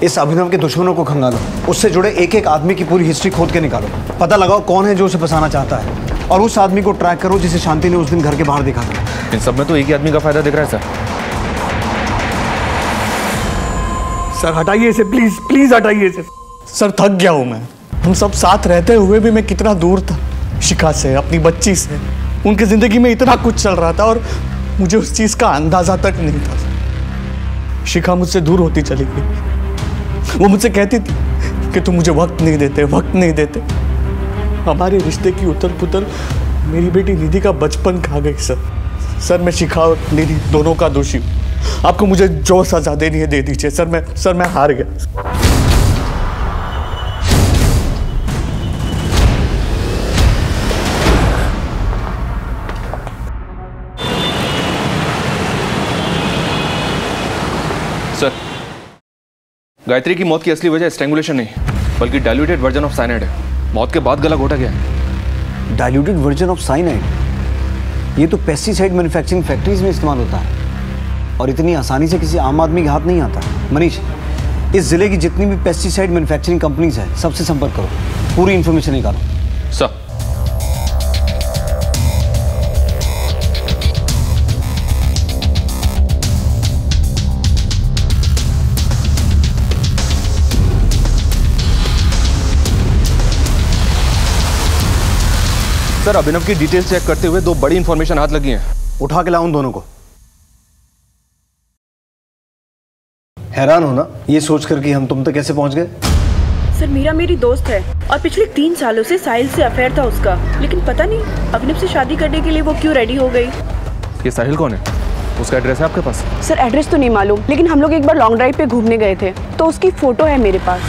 इस अभिनव के दुश्मनों को खंगालो, उससे जुड़े एक एक आदमी की पूरी हिस्ट्री खोद के निकालो, पता लगाओ कौन है जो उसे फंसाना चाहता है, और उस आदमी को ट्रैक करो जिसे शांति ने उस दिन घर के बाहर देखा था। इन सब में तो एक ही आदमी का फायदा दिख रहा है सर हटाइए इसे, प्लीज प्लीज हटाइए इसे। सर थक गया हूं मैं। हम सब साथ रहते हुए भी मैं कितना दूर था शिखा से, अपनी बच्ची से। उनकी जिंदगी में इतना कुछ चल रहा था और मुझे उस चीज का अंदाजा तक नहीं था। शिखा मुझसे दूर होती चली गई। वो मुझसे कहती थी कि तुम मुझे वक्त नहीं देते। हमारे रिश्ते की उथल पुथल मेरी बेटी निधि का बचपन खा गई सर मैं शिखा और निधि दोनों का दोषी हूँ। आपको मुझे जो सजा देनी है दे दीजिए सर मैं हार गया। सर गायत्री की मौत की असली वजह स्ट्रैंगुलेशन नहीं बल्कि डाइल्यूटेड वर्जन ऑफ साइनाइड है। मौत के बाद गला घोटा गया है। Diluted version of cyanide? ये तो पेस्टिसाइड मैन्युफैक्चरिंग फैक्ट्रीज में इस्तेमाल होता है और इतनी आसानी से किसी आम आदमी के हाथ नहीं आता। मनीष, इस जिले की जितनी भी पेस्टिसाइड मैन्युफैक्चरिंग कंपनीज हैं सबसे संपर्क करो, पूरी इंफॉर्मेशन निकालो। सर सर अभिनव की डिटेल्स चेक करते हुए दो बड़ी इंफॉर्मेशन हाथ लगी हैं। उठा के लाओ उन दोनों को। हैरान हो ना ये सोचकर कि हम तुम तक कैसे पहुंच गए? सर मीरा मेरी दोस्त है और पिछले 3 सालों से साहिल से अफेयर था उसका, लेकिन पता नहीं अभिनव से शादी करने के लिए वो क्यों रेडी हो गई। ये साहिल कौन है? उसका एड्रेस है आपके पास? सर एड्रेस तो नहीं मालूम, लेकिन हम लोग एक बार लॉन्ग ड्राइव पे घूमने गए थे तो उसकी फोटो है मेरे पास।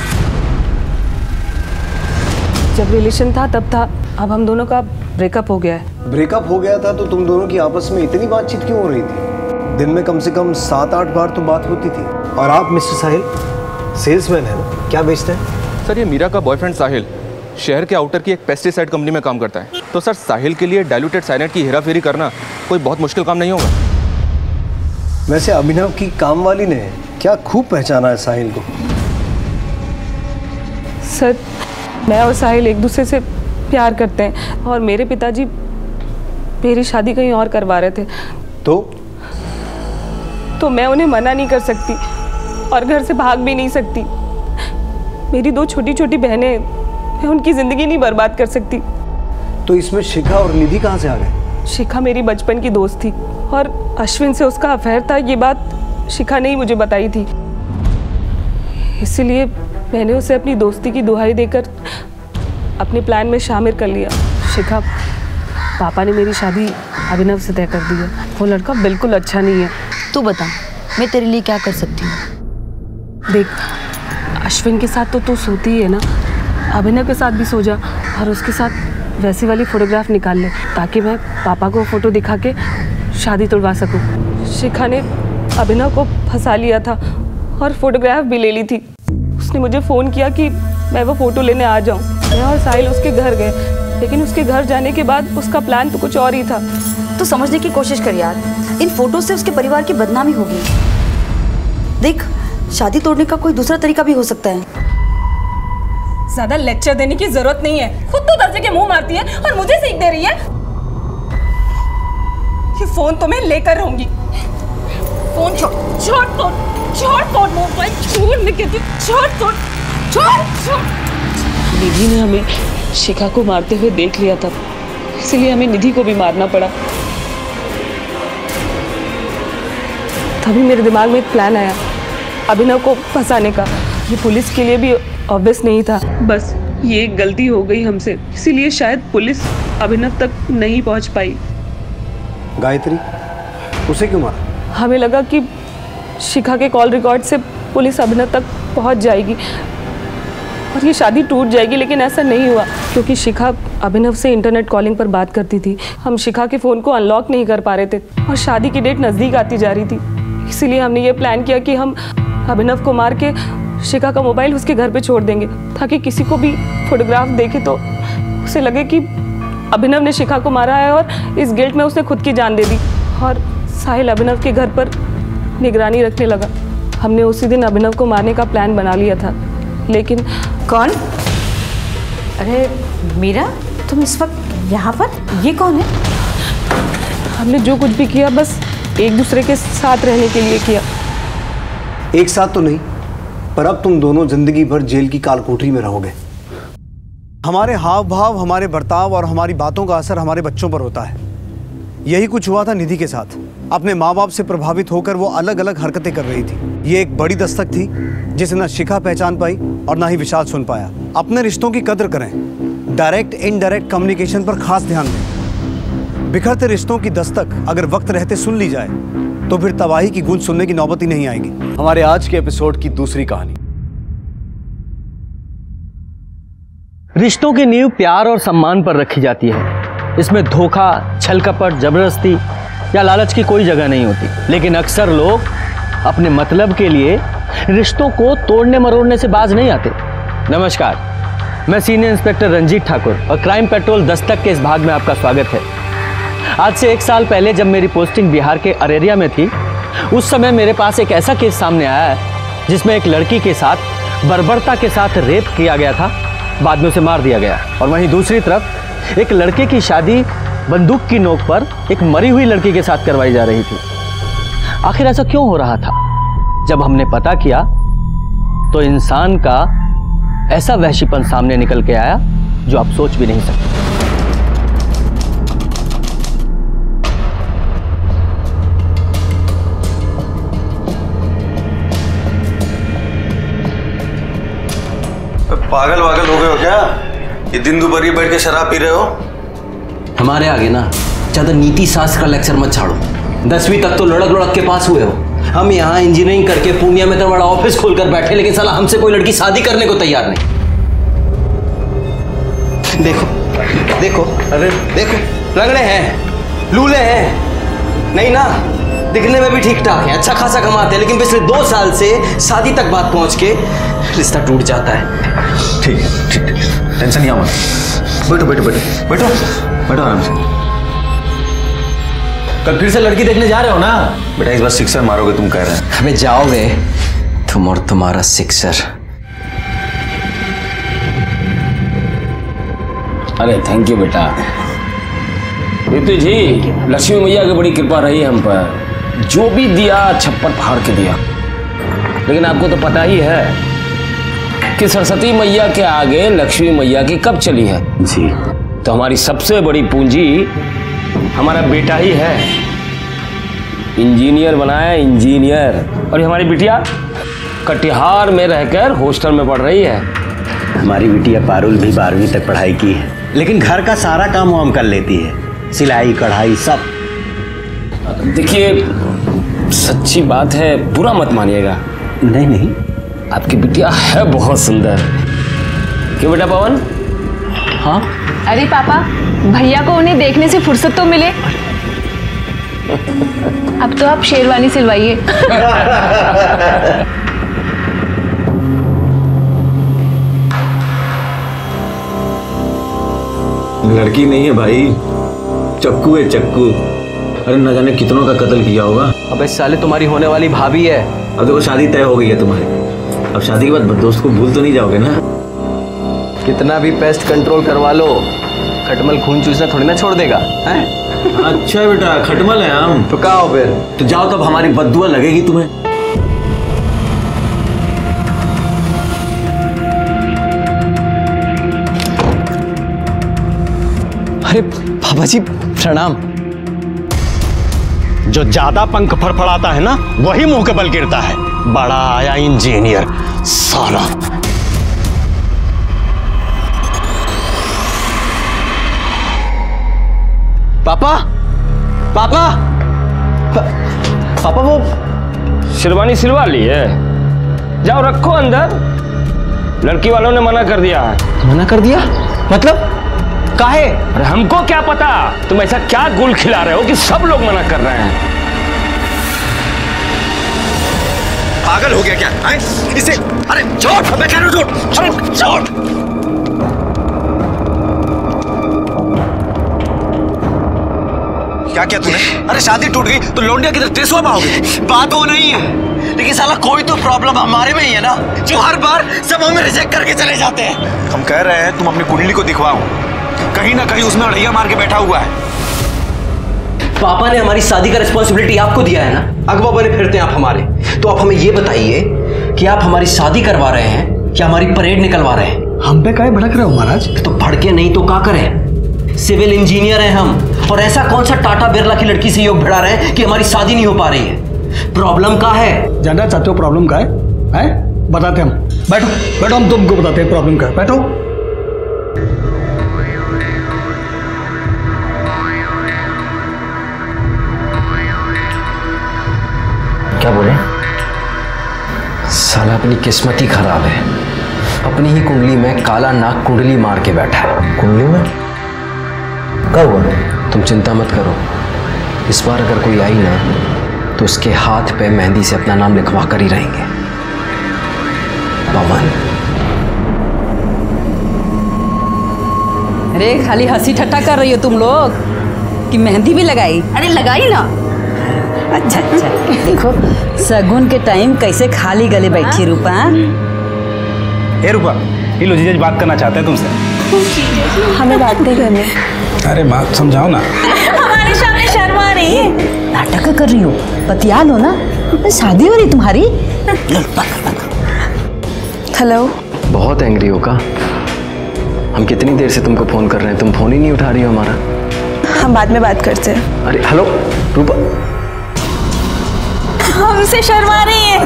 जब रिलेशन था तब था, अब हम दोनों का ब्रेकअप हो गया है। ब्रेकअप हो गया था तो तुम दोनों की आपस में इतनी बातचीत क्यों हो रही थी? दिन में कम से कम 7-8 बार तो बात होती थी। और आप मिस्टर साहिल सेल्समैन है ना, क्या बेचते हैं? सर ये मीरा का बॉयफ्रेंड साहिल शहर के आउटर की एक पेस्टिसाइड कंपनी में काम करता है। तो सर साहिल के लिए डाइल्यूटेड साइनाइड की हेराफेरी करना कोई बहुत मुश्किल काम नहीं होगा। वैसे अभिनव की काम वाली ने क्या खूब पहचाना है साहिल को। सर मैं और साहिल एक दूसरे से प्यार करते हैं और मेरे पिताजी मेरी शादी कहीं और करवा रहे थे। तो मैं उन्हें मना नहीं कर सकती और घर से भाग भी नहीं सकती। मेरी 2 छोटी छोटी बहनें, मैं उनकी जिंदगी नहीं बर्बाद कर सकती। तो इसमें शिखा और निधि कहाँ से आ गए? शिखा मेरी बचपन की दोस्त थी और अश्विन से उसका अफेयर था। ये बात शिखा ने ही मुझे बताई थी, इसलिए मैंने उसे अपनी दोस्ती की दुहाई देकर अपने प्लान में शामिल कर लिया। शिखा, पापा ने मेरी शादी अभिनव से तय कर दी है। वो लड़का बिल्कुल अच्छा नहीं है। तू बता मैं तेरे लिए क्या कर सकती हूँ? देख अश्विन के साथ तो तू सोती ही है ना, अभिनव के साथ भी सो जा और उसके साथ वैसी वाली फोटोग्राफ निकाल ले ताकि मैं पापा को फोटो दिखा के शादी तुड़वा सकूँ। शिखा ने अभिनव को फंसा लिया था और फोटोग्राफ भी ले ली थी। उसने मुझे फ़ोन किया कि मैं वो फ़ोटो लेने आ जाऊँ। मैं और साहिल उसके घर गए, लेकिन उसके घर जाने के बाद उसका प्लान तो कुछ और ही था। तो समझने की कोशिश कर यार, इन फोटो से उसके परिवार की बदनामी होगी। देख शादी तोड़ने का कोई दूसरा तरीका भी हो सकता है। ज्यादा लेक्चर देने की जरूरत नहीं है, खुद तो दर्जे के मुंह मारती है और मुझे सीख दे रही है। ये फोन तो मैं लेकर रहूंगी। फोन छोड़ मोबाइल छोड़, मैं कहती हूँ छोड़। निधि ने हमें शिखा को मारते हुए देख लिया था, इसलिए हमें निधि को भी मारना पड़ा। तभी मेरे दिमाग में एक प्लान आया अभिनव को फंसाने का। ये पुलिस के लिए भी ऑब्वियस नहीं था, बस ये एक गलती हो गई हमसे, इसीलिए शायद पुलिस अभिनव तक नहीं पहुंच पाई। गायत्री, उसे क्यों मारा? हमें लगा कि शिखा के कॉल रिकॉर्ड से पुलिस अभिनव तक पहुंच जाएगी और ये शादी टूट जाएगी, लेकिन ऐसा नहीं हुआ क्योंकि शिखा अभिनव से इंटरनेट कॉलिंग पर बात करती थी। हम शिखा के फ़ोन को अनलॉक नहीं कर पा रहे थे और शादी की डेट नज़दीक आती जा रही थी, इसीलिए हमने ये प्लान किया कि हम अभिनव को मार के शिखा का मोबाइल उसके घर पे छोड़ देंगे, ताकि किसी को भी फोटोग्राफ देखे तो उसे लगे कि अभिनव ने शिखा को मारा है और इस गिल्ट में उसने खुद की जान दे दी। और साहिल अभिनव के घर पर निगरानी रखने लगा। हमने उसी दिन अभिनव को मारने का प्लान बना लिया था, लेकिन कौन? अरे मीरा, तुम इस वक्त यहाँ पर? ये कौन है? हमने जो कुछ भी किया बस एक दूसरे के साथ रहने के लिए किया। एक साथ तो नहीं, पर अब तुम दोनों जिंदगी भर जेल की कालकोठरी में रहोगे। हमारे हाव भाव, हमारे बर्ताव और हमारी बातों का असर हमारे बच्चों पर होता है। यही कुछ हुआ था निधि के साथ। अपने माँ बाप से प्रभावित होकर वो अलग अलग हरकतें कर रही थी। ये एक बड़ी दस्तक थी जिसे ना शिखा पहचान पाई और ना ही विशाल सुन पाया। अपने रिश्तों की कदर करें, डायरेक्ट इनडायरेक्ट कम्युनिकेशन पर खास ध्यान दें। बिखरते रिश्तों की दस्तक अगर वक्त रहते सुन ली जाए तो फिर तबाही की गूंज सुनने की नौबत ही नहीं आएगी। हमारे आज के एपिसोड की दूसरी कहानी। रिश्तों की नींव प्यार और सम्मान पर रखी जाती है। इसमें धोखा, छल कपट, जबरदस्ती या लालच की कोई जगह नहीं होती। लेकिन अक्सर लोग अपने मतलब के लिए रिश्तों को तोड़ने मरोड़ने से बाज नहीं आते। नमस्कार, मैं सीनियर इंस्पेक्टर रंजीत ठाकुर और क्राइम पेट्रोल दस्तक के इस भाग में आपका स्वागत है। आज से 1 साल पहले जब मेरी पोस्टिंग बिहार के अरेरिया में थी, उस समय मेरे पास एक ऐसा केस सामने आया है जिसमें एक लड़की के साथ बर्बरता के साथ रेप किया गया था, बाद में उसे मार दिया गया। और वहीं दूसरी तरफ एक लड़के की शादी बंदूक की नोक पर एक मरी हुई लड़की के साथ करवाई जा रही थी। आखिर ऐसा क्यों हो रहा था? जब हमने पता किया तो इंसान का ऐसा वहशीपन सामने निकल के आया जो आप सोच भी नहीं सकते। पागल वागल हो गए हो क्या? ये दिन दोपहर बैठ के शराब पी रहे हो? हमारे आगे ना ज्यादा नीति शास्त्र का लेक्चर मत छाड़ो। 10वीं तक तो लड़क के पास हुए हो। हम यहाँ इंजीनियरिंग करके पूर्णिया में तो बड़ा ऑफिस खोलकर बैठे, लेकिन साला हमसे कोई लड़की शादी करने को तैयार नहीं। देखो देखो, अरे देखो, लंगड़े हैं, लूले हैं, नहीं ना, दिखने में भी ठीक ठाक है, अच्छा खासा कमाते हैं, लेकिन पिछले 2 साल से शादी तक बात पहुंच के रिश्ता टूट जाता है। ठीक है, ठीक है, टेंशन नहीं आओ। बैठो बैठो बैठो बैठो बैठो आराम से। कल फिर से लड़की देखने जा रहे हो ना? बेटा इस बार सिक्सर मारोगे तुम कह रहे हैं। हमें जाओगे तुम और तुम्हारा सिक्सर। अरे थैंक यू बेटा। ऋतु जी, लक्ष्मी मैया की बड़ी कृपा रही हम पर, जो भी दिया छप्पर फाड़ के दिया। लेकिन आपको तो पता ही है कि सरस्वती मैया के आगे लक्ष्मी मैया की कब चली है जी। तो हमारी सबसे बड़ी पूंजी हमारा बेटा ही है। इंजीनियर बनाया, इंजीनियर। और हमारी बिटिया कटिहार में रहकर हॉस्टल में पढ़ रही है। हमारी बिटिया पारुल भी 12वीं तक पढ़ाई की है, लेकिन घर का सारा काम हम कर लेती है, सिलाई कढ़ाई सब। देखिए सच्ची बात है, बुरा मत मानिएगा। नहीं नहीं, आपकी बिटिया है बहुत सुंदर। क्यों बेटा पवन? हाँ। अरे पापा, भैया को उन्हें देखने से फुर्सत तो मिले। अब तो आप शेरवानी सिलवाइए। लड़की नहीं है भाई, चक्कू है चक्कू। अरे न जाने कितनों का कत्ल किया होगा। अबे साले, तुम्हारी होने वाली भाभी है अब देखो शादी तय हो गई है तुम्हारी, अब शादी के बाद दोस्त को भूल तो नहीं जाओगे ना? कितना भी पेस्ट कंट्रोल करवा लो, खटमल खून चूसना थोड़ी ना छोड़ देगा, हैं? अच्छा बेटा, खटमल है हम। तो क्या हो फिर? तो जाओ, तब हमारी बद्दुआ लगेगी तुम्हें। अरे बाबा जी प्रणाम। जो ज्यादा पंख फड़फड़ाता है ना, वही मुंह के बल गिरता है। बड़ा आया इंजीनियर साला। पापा पापा पापा वो शेरवानी सिलवा ली है, जाओ रखो अंदर। लड़की वालों ने मना कर दिया है। मना कर दिया मतलब? काहे? अरे हमको क्या पता, तुम ऐसा क्या गुल खिला रहे हो कि सब लोग मना कर रहे हैं। पागल हो गया क्या? इसे अरे छोड़, मैं कह रहा हूं छोड़, छोड़। क्या किया तूने? अरे शादी टूट गई तो लौंडिया किधर टेसुआ पाओगे? बात वो नहीं है, लेकिन साला कोई तो प्रॉब्लम हमारे में ही है ना, जो हर बार सब हमें रिजेक्ट करके चले जाते हैं। हम कह रहे हैं तुम अपनी कुंडली को दिखवाओ, कहीं ना कहीं उसमें अड़ैया मार के बैठा हुआ है। पापा ने हमारी शादी का रिस्पॉन्सिबिलिटी आपको दिया है ना, अगवा बने फिरते हैं आप हमारे। तो आप हमें ये बताइए कि आप हमारी शादी करवा रहे हैं या हमारी परेड निकलवा रहे हैं? हम पे काहे भड़क रहे हो महाराज? तो भड़के नहीं तो क्या करें? सिविल इंजीनियर हैं हम, और ऐसा कौन सा टाटा बिरला की लड़की से योग भिड़ा रहे हैं कि हमारी शादी नहीं हो पा रही है? प्रॉब्लम क्या है? जानना चाहते हो प्रॉब्लम क्या है? बताते हम। बैठो बैठो, हम तुमको बताते हैं प्रॉब्लम क्या है। बैठो। क्या बोले? साला अपनी किस्मत ही खराब है, अपनी ही कुंडली में काला नाग कुंडली मार के बैठा है। कुंडली में कब हुआ? तुम चिंता मत करो, इस बार अगर कोई आई ना तो उसके हाथ पे मेहंदी से अपना नाम लिखवा कर ही रहेंगे। पवन। अरे खाली हंसी ठट्टा कर रही हो तुम लोग कि मेहंदी भी लगाई? अरे लगाई ना। अच्छा अच्छा, देखो सगुन के टाइम कैसे खाली गले बैठी रूपा। ए रूपा, ये लो जीजा जी बात करना चाहते हैं तुमसे। हमें बात नहीं करनी। अरे माँ समझाओ ना। हमारे सामने शर्मा रही है। नाटक कर रही हो, बतिया लो ना, शादी हो रही तुम्हारी। हेलो। बहुत एंग्री हो का? हम कितनी देर से तुमको फोन कर रहे हैं, तुम फोन ही नहीं उठा रही हो हमारा। हम बाद में बात करते हैं। अरे हेलो रूपा। हमसे शर्मा रही है।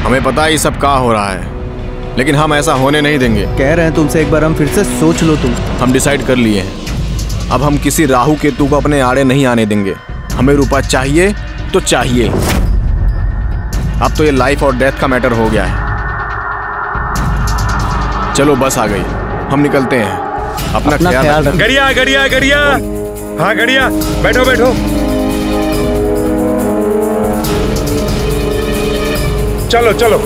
हमें पता है ये सब क्या हो रहा है, लेकिन हम ऐसा होने नहीं देंगे। कह रहे हैं तुमसे एक बार हम फिर से सोच लो तुम। हम डिसाइड कर लिए हैं, अब हम किसी राहु केतु को अपने आड़े नहीं आने देंगे। हमें रूपा चाहिए तो चाहिए। अब तो ये लाइफ और डेथ का मैटर हो गया है। चलो बस आ गई, हम निकलते हैं। अपना ख्याल रखो। गरिया गरिया गरिया, हाँ गरिया, बैठो बैठो। चलो चलो।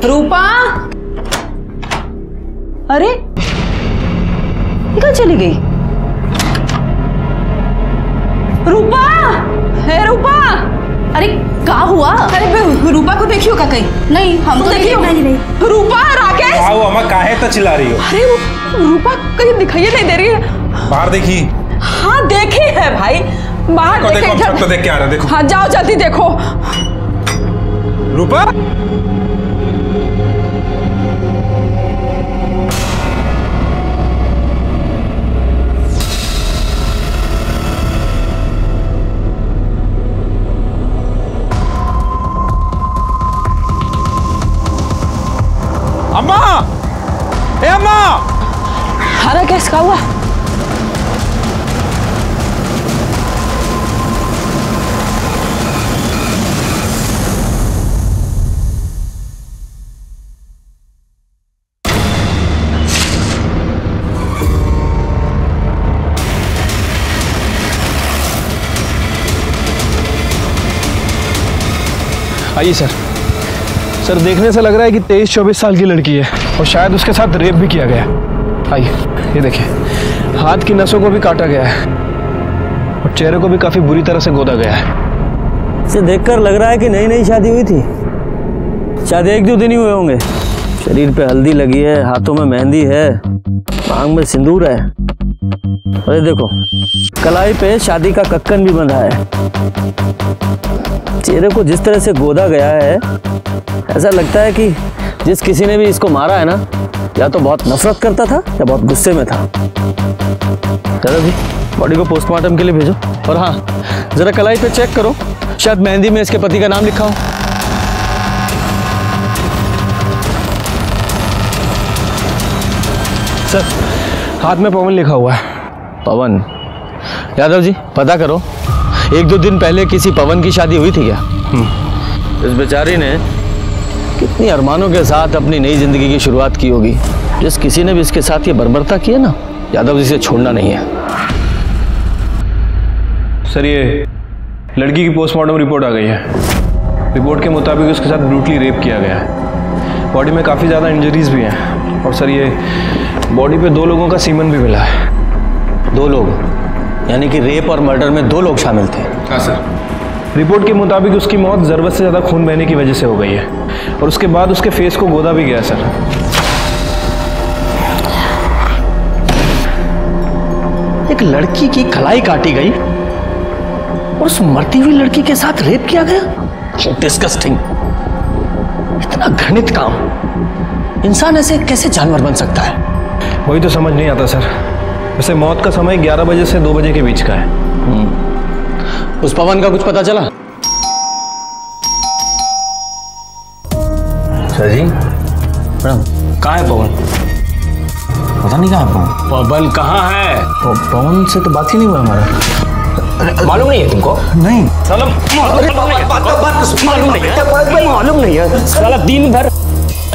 रूपा, अरे कहाँ चली गई? रूपा, हे रूपा, अरे क्या हुआ? अरे रूपा को देखियो का कहीं? नहीं, हम तो देखियो नहीं। रूपा, राकेश क्या हुआ अम्मा, काहे तो चिल्ला रही हो? अरे रूपा कहीं दिखाई नहीं दे रही है। बाहर देखी? हाँ देखी है भाई, बाहर देखो, देखे। देखो, तो देख के आ रहा, देखो। हाँ जाओ जल्दी देखो। रूपा, अम्मा, ए अम्मा। हरा कैस का हुआ? आइए सर, देखने से लग रहा है कि 23-24 साल की लड़की है और शायद उसके साथ रेप भी किया गया है। आइए, ये देखिए, हाथ की नसों को भी काटा गया है और चेहरे को भी काफी बुरी तरह से गोदा गया है। इसे देखकर लग रहा है कि नई नई शादी हुई थी, शायद 1-2 दिन ही हुए होंगे। शरीर पे हल्दी लगी है, हाथों में मेहंदी है, मांग में सिंदूर है। अरे देखो, कलाई पे शादी का कक्कन भी बंधा है। चेहरे को जिस तरह से गोदा गया है, ऐसा लगता है कि जिस किसी ने भी इसको मारा है ना, या तो बहुत नफरत करता था या बहुत गुस्से में था। दादा जी, बॉडी को पोस्टमार्टम के लिए भेजो। और हाँ, जरा कलाई पे चेक करो, शायद मेहंदी में इसके पति का नाम लिखा हो। सर, हाथ में पवन लिखा हुआ है। पवन? यादव जी, पता करो, 1-2 दिन पहले किसी पवन की शादी हुई थी क्या? इस बेचारी ने कितनी अरमानों के साथ अपनी नई जिंदगी की शुरुआत की होगी। जिस किसी ने भी इसके साथ ये बर्बरता की है ना, यादव जी से छोड़ना नहीं है। सर, ये लड़की की पोस्टमार्टम रिपोर्ट आ गई है। रिपोर्ट के मुताबिक उसके साथ ब्रूटली रेप किया गया है। बॉडी में काफ़ी ज़्यादा इंजरीज भी हैं और सर, ये बॉडी पे 2 लोगों का सीमन भी मिला है। 2 लोग? यानी कि रेप और मर्डर में 2 लोग शामिल थे? हाँ सर। रिपोर्ट के मुताबिक उसकी मौत ज़रूरत से ज़्यादा खून बहने की वजह से हो गई है और उसके बाद उसके फेस को गोदा भी गया सर। एक लड़की की कलाई काटी गई और उस मरती हुई लड़की के साथ रेप किया गया? डिस्गस्टिंग। इतना घृणित काम। इंसान ऐसे कैसे जानवर बन सकता है? वही तो समझ नहीं आता सर। वैसे मौत का समय 11 बजे से 2 बजे के बीच का है। उस पवन का कुछ पता चला? सर जी, मैडम, कहाँ है पवन? पता नहीं कहाँ है पवन। पवन कहाँ है? पवन से तो बात ही नहीं हुआ हमारा। मालूम नहीं है तुमको? नहीं साला मालूम नहीं है। साला दिन भर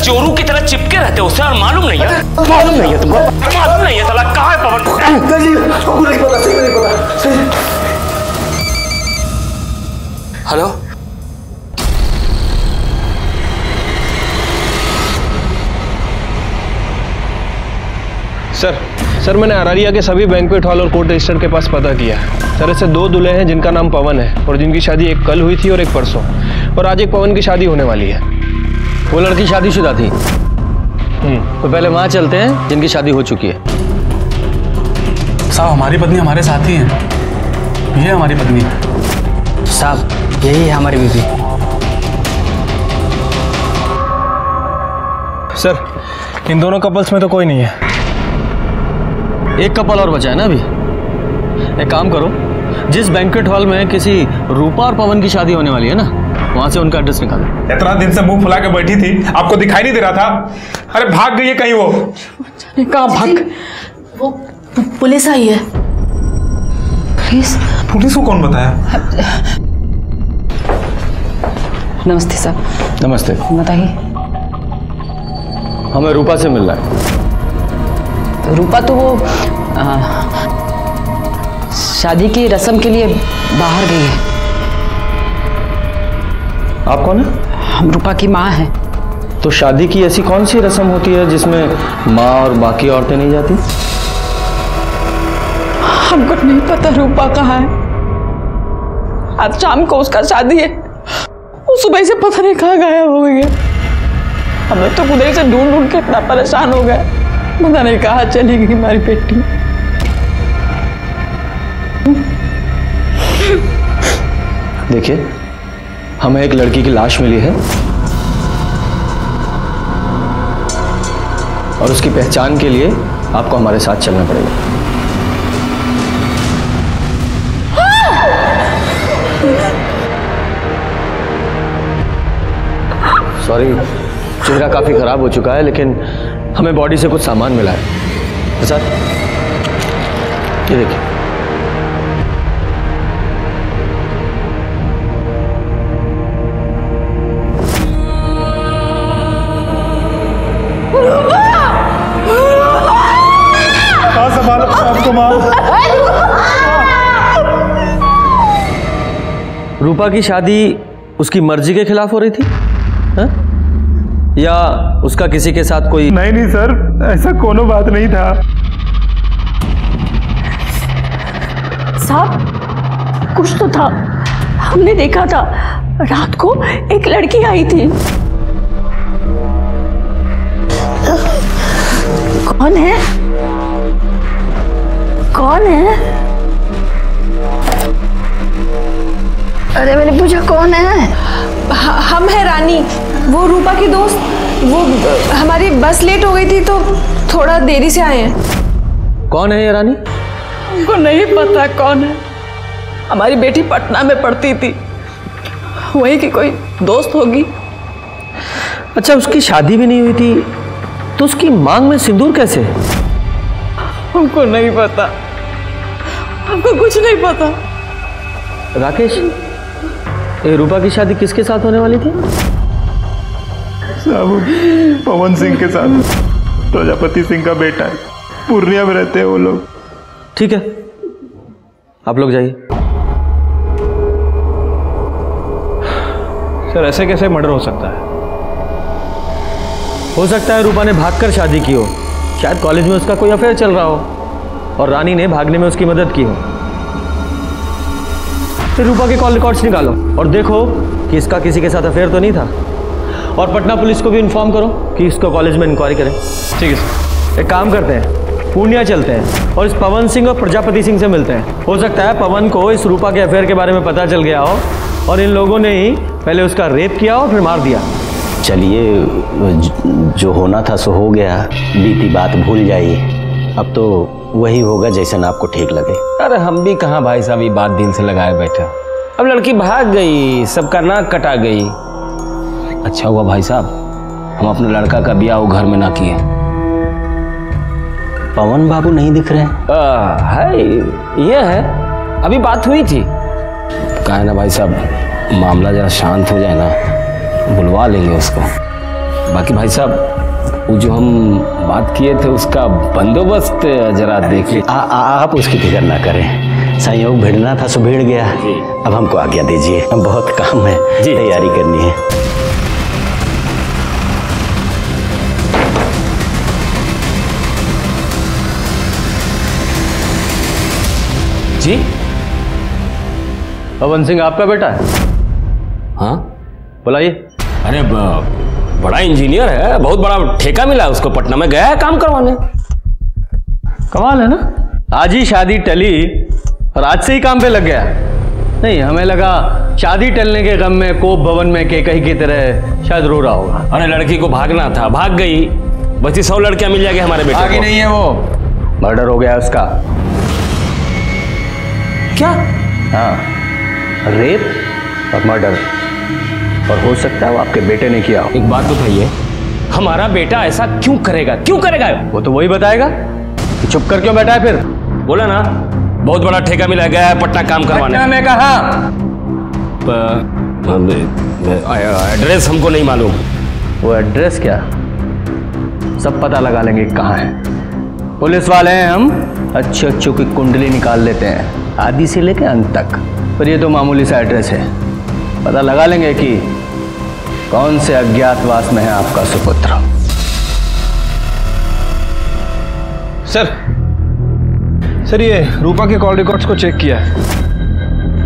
चोरू की तरह चिपके रहते हो उससे और मालूम नहीं है? मालूम नहीं है तुमको? मालूम नहीं है साला कहाँ है पवन? हेलो, सर, मैंने अरारिया के सभी बैंक्वेट हॉल और कोर्ट रजिस्टर के पास पता किया। सर, ऐसे 2 दूल्हे हैं जिनका नाम पवन है और जिनकी शादी एक कल हुई थी और एक परसों, और आज एक पवन की शादी होने वाली है। वो लड़की शादीशुदा थी? तो पहले वहां चलते हैं जिनकी शादी हो चुकी है। साहब, हमारी पत्नी हमारे साथ ही है। ये हमारी पत्नी है साहब, यही है हमारी बीवी। सर, इन दोनों कपल्स में तो कोई नहीं है। एक कपल और बचा है ना अभी। एक काम करो, जिस बैंक्वेट हॉल में किसी रूपा और पवन की शादी होने वाली है ना, वहां से उनका एड्रेस निकालो। इतना दिन से मुंह फुला के बैठी थी, आपको दिखाई नहीं दे रहा था? अरे भाग गई है कहीं वो? कहाँ भाग? वो पुलिस आई है। पुलिस को कौन बताया? नमस्ते साहब। नमस्ते। बताइए। हमें रूपा से मिलना है। तो रूपा तो वो शादी की रस्म के लिए बाहर गई है। आप कौन है? हम रूपा की माँ हैं। तो शादी की ऐसी कौन सी रस्म होती है जिसमें माँ और बाकी औरतें नहीं जाती? हमको नहीं पता रूपा कहाँ है। आज शाम को उसका शादी है। सुबह से पता नहीं कहाँ गायब हो गया। हम लोग तो खुद से ढूंढ ढूंढ के इतना परेशान हो गए, पता नहीं कहाँ चली गई हमारी बेटी। देखिए, हमें एक लड़की की लाश मिली है और उसकी पहचान के लिए आपको हमारे साथ चलना पड़ेगा। सॉरी, चेहरा काफी खराब हो चुका है, लेकिन हमें बॉडी से कुछ सामान मिला है। प्रसाद, ये देखिए। संभालो आपको माँ। रूपा की शादी उसकी मर्जी के खिलाफ हो रही थी हा? या उसका किसी के साथ कोई? नहीं सर, ऐसा कोनो बात नहीं था। साहब, कुछ तो था, हमने देखा था रात को एक लड़की आई थी। कौन है? कौन है? अरे मैंने पूछा कौन है? हम है रानी, वो रूपा की दोस्त। वो हमारी बस लेट हो गई थी तो थोड़ा देरी से आए हैं। कौन है ये रानी? हमको नहीं पता कौन है। हमारी बेटी पटना में पढ़ती थी, वही की कोई दोस्त होगी। अच्छा, उसकी शादी भी नहीं हुई थी तो उसकी मांग में सिंदूर कैसे? हमको नहीं पता, हमको कुछ नहीं पता। राकेश, ये रूपा की शादी किसके साथ होने वाली थी? साहब, पवन सिंह के साथ। प्रजापति सिंह का बेटा है, पूर्णिया में रहते हैं वो लोग। ठीक है, आप लोग जाइए। सर, ऐसे कैसे मर्डर हो सकता है? हो सकता है रूपा ने भागकर शादी की हो, शायद कॉलेज में उसका कोई अफेयर चल रहा हो और रानी ने भागने में उसकी मदद की हो। फिर रूपा के कॉल रिकॉर्ड्स निकालो और देखो कि इसका किसी के साथ अफेयर तो नहीं था, और पटना पुलिस को भी इन्फॉर्म करो कि इसको कॉलेज में इंक्वायरी करें। ठीक है सर। एक काम करते हैं, पूर्णिया चलते हैं और इस पवन सिंह और प्रजापति सिंह से मिलते हैं। हो सकता है पवन को इस रूपा के अफेयर के बारे में पता चल गया हो और इन लोगों ने ही पहले उसका रेप किया और फिर मार दिया। चलिए, जो होना था सो हो गया, बीती बात भूल जाइए। अब तो वही होगा जैसा आपको ठीक लगे। अरे हम भी कहाँ भाई साहब ये बात दिल से लगाए बैठे। अब लड़की भाग गई, सबका नाक कटा गई। अच्छा हुआ भाई साहब हम अपने लड़का का ब्याह वो घर में ना किए। पवन बाबू नहीं दिख रहे? है, ये है, अभी बात हुई थी। कहा है ना भाई साहब, मामला जरा शांत हो जाए ना, बुलवा लेंगे उसको। बाकी भाई साहब वो जो हम बात किए थे उसका बंदोबस्त जरा देख लीजिए। आप उसकी फिक्र ना करें, संयोग भिड़ना था सो भिड़ गया। अब हमको आज्ञा दीजिए, बहुत काम है, तैयारी करनी है। जी, पवन सिंह आपका बेटा है? हाँ, बुलाइए। अरे बड़ा इंजीनियर है, बहुत बड़ा ठेका मिला उसको, पटना में गया है काम करवाने। कमाल है ना, आज ही शादी टली और आज से ही काम पे लग गया। नहीं, हमें लगा शादी टलने के गम में कोप भवन में केकई की तरह शायद रो रहा होगा। अरे लड़की को भागना था, भाग गई। बची 100 लड़कियां मिल जाएगी हमारे बेटे को। आगे नहीं है वो, मर्डर हो गया उसका। क्या? हाँ, रेप और मर्डर, और हो सकता है वो आपके बेटे ने किया हो। एक बात बताइए, हमारा बेटा ऐसा क्यों करेगा? क्यों करेगा? वो तो वही बताएगा। चुप कर क्यों बैठा है फिर? बोला ना, बहुत बड़ा ठेका मिला गया है पटना काम करवाने। पटना में कहा? एड्रेस हमको नहीं मालूम। वो एड्रेस क्या, सब पता लगा लेंगे कहाँ है। पुलिस वाले हैं हम, अच्छे अच्छों की कुंडली निकाल लेते हैं आदि से लेके अंत तक। पर ये तो मामूली सा एड्रेस है, पता लगा लेंगे कि कौन से अज्ञातवास में है आपका सुपुत्र। सर, ये रूपा के कॉल रिकॉर्ड्स को चेक किया है,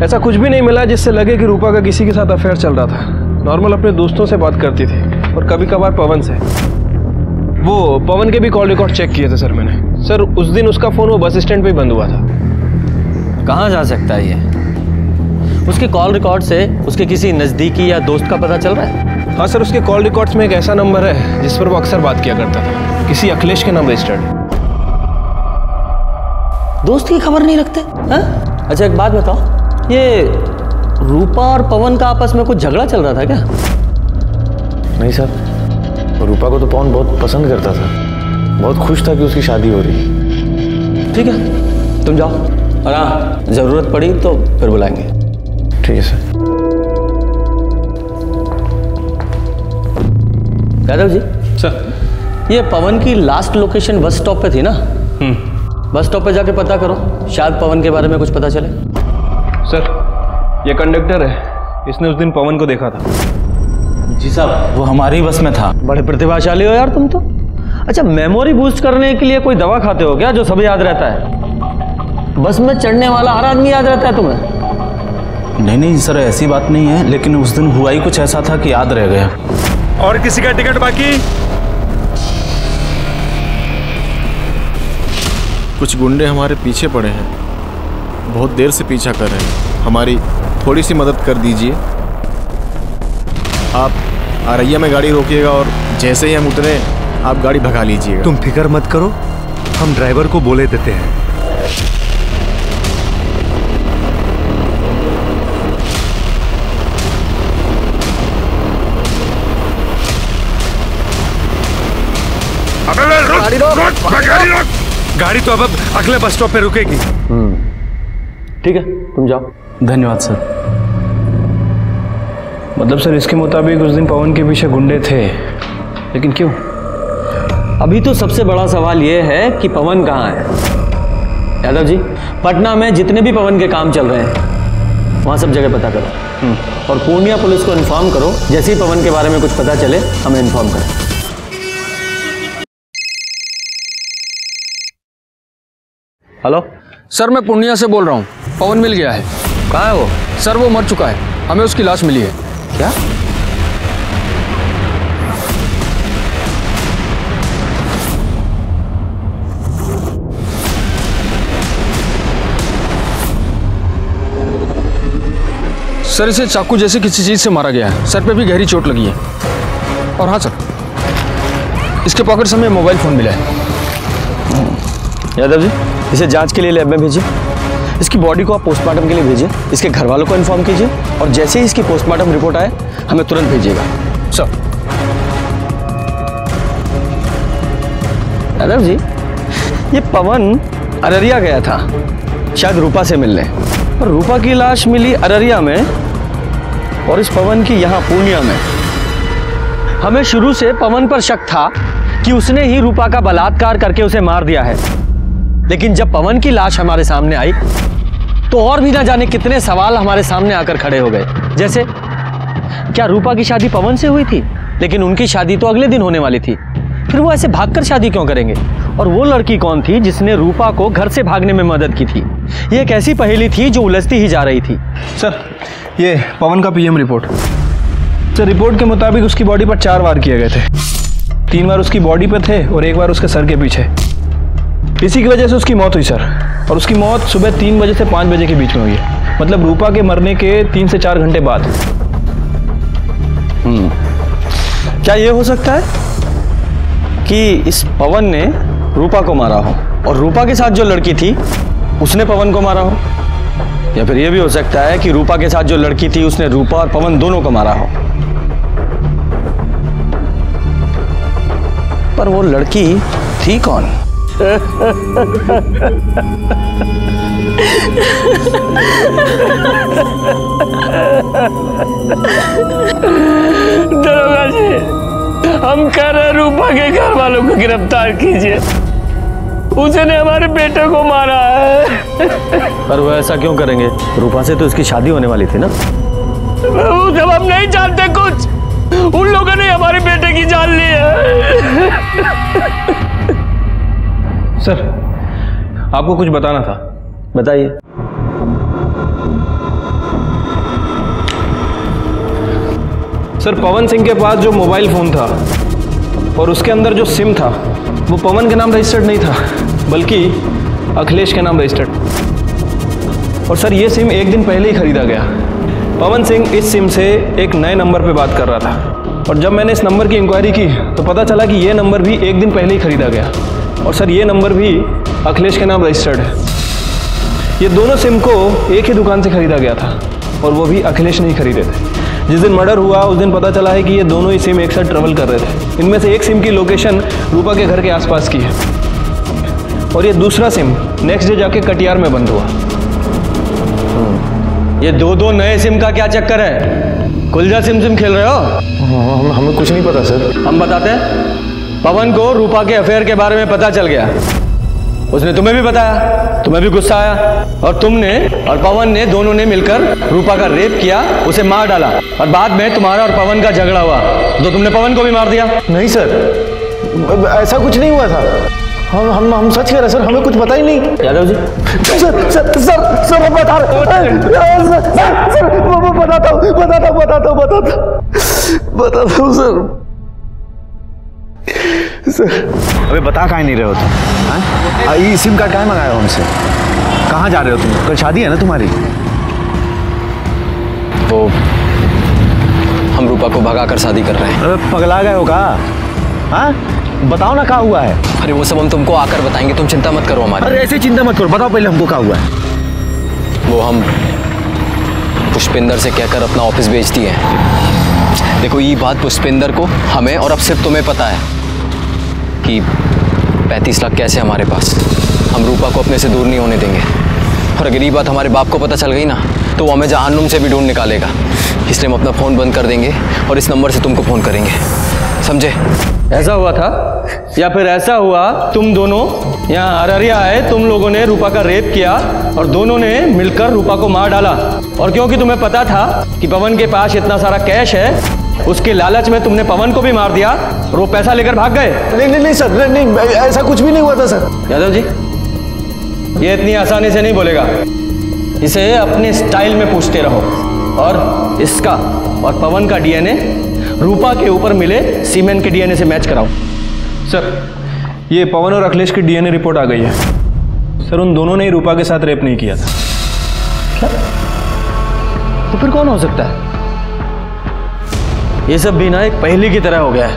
ऐसा कुछ भी नहीं मिला जिससे लगे कि रूपा का किसी के साथ अफेयर चल रहा था। नॉर्मल अपने दोस्तों से बात करती थी और कभी कभार पवन से। वो पवन के भी कॉल रिकॉर्ड चेक किए थे सर मैंने। सर उस दिन उसका फ़ोन वो बस स्टैंड पे ही बंद हुआ था। कहाँ जा सकता है ये? उसके कॉल रिकॉर्ड से उसके किसी नज़दीकी या दोस्त का पता चल रहा है? हाँ सर, उसके कॉल रिकॉर्ड्स में एक ऐसा नंबर है जिस पर वो अक्सर बात किया करता था, किसी अखिलेश के नाम रजिस्टर्ड। दोस्त की खबर नहीं रखते? हाँ? अच्छा एक बात बताओ, ये रूपा और पवन का आपस में कुछ झगड़ा चल रहा था क्या? नहीं सर, रूपा को तो पवन बहुत पसंद करता था, बहुत खुश था कि उसकी शादी हो रही है। ठीक है, तुम जाओ, और हाँ ज़रूरत पड़ी तो फिर बुलाएंगे। ठीक है सर। यादव जी सर, ये पवन की लास्ट लोकेशन बस स्टॉप पे थी ना? बस स्टॉप पे जाके पता करो, शायद पवन के बारे में कुछ पता चले। सर ये कंडक्टर है, इसने उस दिन पवन को देखा था। जी साहब, वो हमारी बस में था। बड़े प्रतिभाशाली हो यार तुम तो। अच्छा, मेमोरी बूस्ट करने के लिए कोई दवा खाते हो क्या जो सब याद रहता है? बस में चढ़ने वाला हर आदमी याद रहता है तुम्हें? नहीं सर, ऐसी बात नहीं है, लेकिन उस दिन हुआ ही कुछ ऐसा था कि याद रह गया। और किसी का टिकट बाकी? कुछ गुंडे हमारे पीछे पड़े हैं, बहुत देर से पीछा कर रहे हैं, हमारी थोड़ी सी मदद कर दीजिए। आप आरैया में गाड़ी रोकिएगा और जैसे ही हम उतरे आप गाड़ी भगा लीजिएगा। तुम फिक्र मत करो, हम ड्राइवर को बोले देते हैं। गाड़ी रोक, गाड़ी रोक। गाड़ी तो अब अगले बस स्टॉप पे रुकेगी। ठीक है, तुम जाओ। धन्यवाद सर। मतलब सर इसके मुताबिक उस दिन पवन के पीछे गुंडे थे, लेकिन क्यों? अभी तो सबसे बड़ा सवाल यह है कि पवन कहाँ है। यादव जी, पटना में जितने भी पवन के काम चल रहे हैं वहाँ सब जगह पता करो, और पूर्णिया पुलिस को इन्फॉर्म करो, जैसे ही पवन के बारे में कुछ पता चले हमें इन्फॉर्म करें। हेलो सर, मैं पूर्णिया से बोल रहा हूँ। पवन मिल गया है। कहाँ है वो? सर वो मर चुका है, हमें उसकी लाश मिली है। क्या? सर इसे चाकू जैसे किसी चीज से मारा गया है, सर पे भी गहरी चोट लगी है। और हाँ सर, इसके पॉकेट से हमें मोबाइल फोन मिला है। यादव जी, इसे जांच के लिए लैब में भेजिए। इसकी बॉडी को आप पोस्टमार्टम के लिए भेजिए, इसके घर वालों को इन्फॉर्म कीजिए, और जैसे ही इसकी पोस्टमार्टम रिपोर्ट आए हमें तुरंत भेजिएगा। सर। यादव जी, ये पवन अररिया गया था शायद रूपा से मिलने, और रूपा की लाश मिली अररिया में, और इस पवन की यहाँ पूर्णिया में। हमें शुरू से पवन पर शक था कि उसने ही रूपा का बलात्कार करके उसे मार दिया है, लेकिन जब पवन की लाश हमारे सामने आई तो और भी ना जाने कितने सवाल हमारे सामने आकर खड़े हो गए। जैसे, क्या रूपा की शादी पवन से हुई थी? लेकिन उनकी शादी तो अगले दिन होने वाली थी, फिर वो ऐसे भागकर शादी क्यों करेंगे? और वो लड़की कौन थी जिसने रूपा को घर से भागने में मदद की थी? ये एक ऐसी पहेली थी जो उलझती ही जा रही थी। सर ये पवन का पीएम रिपोर्ट। सर रिपोर्ट के मुताबिक उसकी बॉडी पर 4 वार किए गए थे, 3 बार उसकी बॉडी पर थे और 1 बार उसके सर के पीछे। इसी की वजह से उसकी मौत हुई सर, और उसकी मौत सुबह 3 बजे से 5 बजे के बीच में हुई है, मतलब रूपा के मरने के 3 से 4 घंटे बाद। क्या ये हो सकता है कि इस पवन ने रूपा को मारा हो, और रूपा के साथ जो लड़की थी उसने पवन को मारा हो? या फिर यह भी हो सकता है कि रूपा के साथ जो लड़की थी उसने रूपा और पवन दोनों को मारा हो? पर वो लड़की थी कौन? दरोगा जी, हम कह रहे रूपा के घर वालों को गिरफ्तार कीजिए, उसने हमारे बेटे को मारा है। पर वो ऐसा क्यों करेंगे? रूपा से तो इसकी शादी होने वाली थी ना। वो जब हम नहीं जानते कुछ, उन लोगों ने हमारे बेटे की जान ली है। सर आपको कुछ बताना था। बताइए। सर पवन सिंह के पास जो मोबाइल फ़ोन था और उसके अंदर जो सिम था वो पवन के नाम रजिस्टर्ड नहीं था, बल्कि अखिलेश के नाम रजिस्टर्ड। और सर ये सिम एक दिन पहले ही खरीदा गया। पवन सिंह इस सिम से एक नए नंबर पे बात कर रहा था और जब मैंने इस नंबर की इंक्वायरी की तो पता चला कि ये नंबर भी एक दिन पहले ही खरीदा गया और सर ये नंबर भी अखिलेश के नाम रजिस्टर्ड है। ये दोनों सिम को एक ही दुकान से खरीदा गया था और वो भी अखिलेश नहीं खरीदे थे। जिस दिन मर्डर हुआ उस दिन पता चला है कि ये दोनों ही सिम एक साथ ट्रेवल कर रहे थे। इनमें से एक सिम की लोकेशन रूपा के घर के आसपास की है और ये दूसरा सिम नेक्स्ट डे जाके कटियार में बंद हुआ। ये दो नए सिम का क्या चक्कर है? कुलजा सिम खेल रहे हो? हमें कुछ नहीं पता सर। हम बताते हैं। पवन को रूपा के अफेयर के बारे में पता चल गया, उसने तुम्हें भी बताया, तुम्हें भी गुस्सा आया और तुमने और पवन ने दोनों ने मिलकर रूपा का रेप किया, उसे मार डाला और बाद में तुम्हारा और पवन का झगड़ा हुआ तो तुमने पवन को भी मार दिया। नहीं सर, ऐसा कुछ नहीं हुआ था। हम सच कह रहे सर, हमें कुछ पता ही नहीं। यादव जी सर मैं बता रहा हूँ सर। अबे बता काहे नहीं रहे हो तुम? ये सिम कार्ड काहे मंगाया हो हमसे? कहाँ जा रहे हो तुम? कल शादी है ना तुम्हारी? वो हम रूपा को भगाकर शादी कर रहे हैं। अबे पगला गए हो का? हाँ बताओ ना क्या हुआ है? अरे वो सब हम तुमको आकर बताएंगे, तुम चिंता मत करो हमारी। अरे ऐसे चिंता मत करो, बताओ पहले हमको क्या हुआ है? वो हम पुष्पिंदर से कहकर अपना ऑफिस बेच दिए हैं। देखो ये बात पुष्पिंदर को, हमें और अब सिर्फ तुम्हें पता है कि 35 लाख कैसे हमारे पास। हम रूपा को अपने से दूर नहीं होने देंगे और अगर ये बात हमारे बाप को पता चल गई ना तो वो हमें जहन्नुम से भी ढूंढ निकालेगा। इसलिए हम अपना फ़ोन बंद कर देंगे और इस नंबर से तुमको फ़ोन करेंगे, समझे? ऐसा हुआ था या फिर ऐसा हुआ तुम दोनों यहाँ अररिया आए, तुम लोगों ने रूपा का रेप किया और दोनों ने मिलकर रूपा को मार डाला और क्योंकि तुम्हें पता था कि पवन के पास इतना सारा कैश है, उसके लालच में तुमने पवन को भी मार दिया और वो पैसा लेकर भाग गए। नहीं सर, नहीं ऐसा कुछ भी नहीं हुआ था सर। यादव जी ये इतनी आसानी से नहीं बोलेगा, इसे अपने स्टाइल में पूछते रहो और इसका और पवन का डीएनए रूपा के ऊपर मिले सीमेंट के डीएनए से मैच कराओ। सर ये पवन और अखिलेश की डीएनए रिपोर्ट आ गई है सर। उन दोनों ने ही रूपा के साथ रेप नहीं किया था। क्या? तो फिर कौन हो सकता है? ये सब भी ना एक पहेली की तरह हो गया है।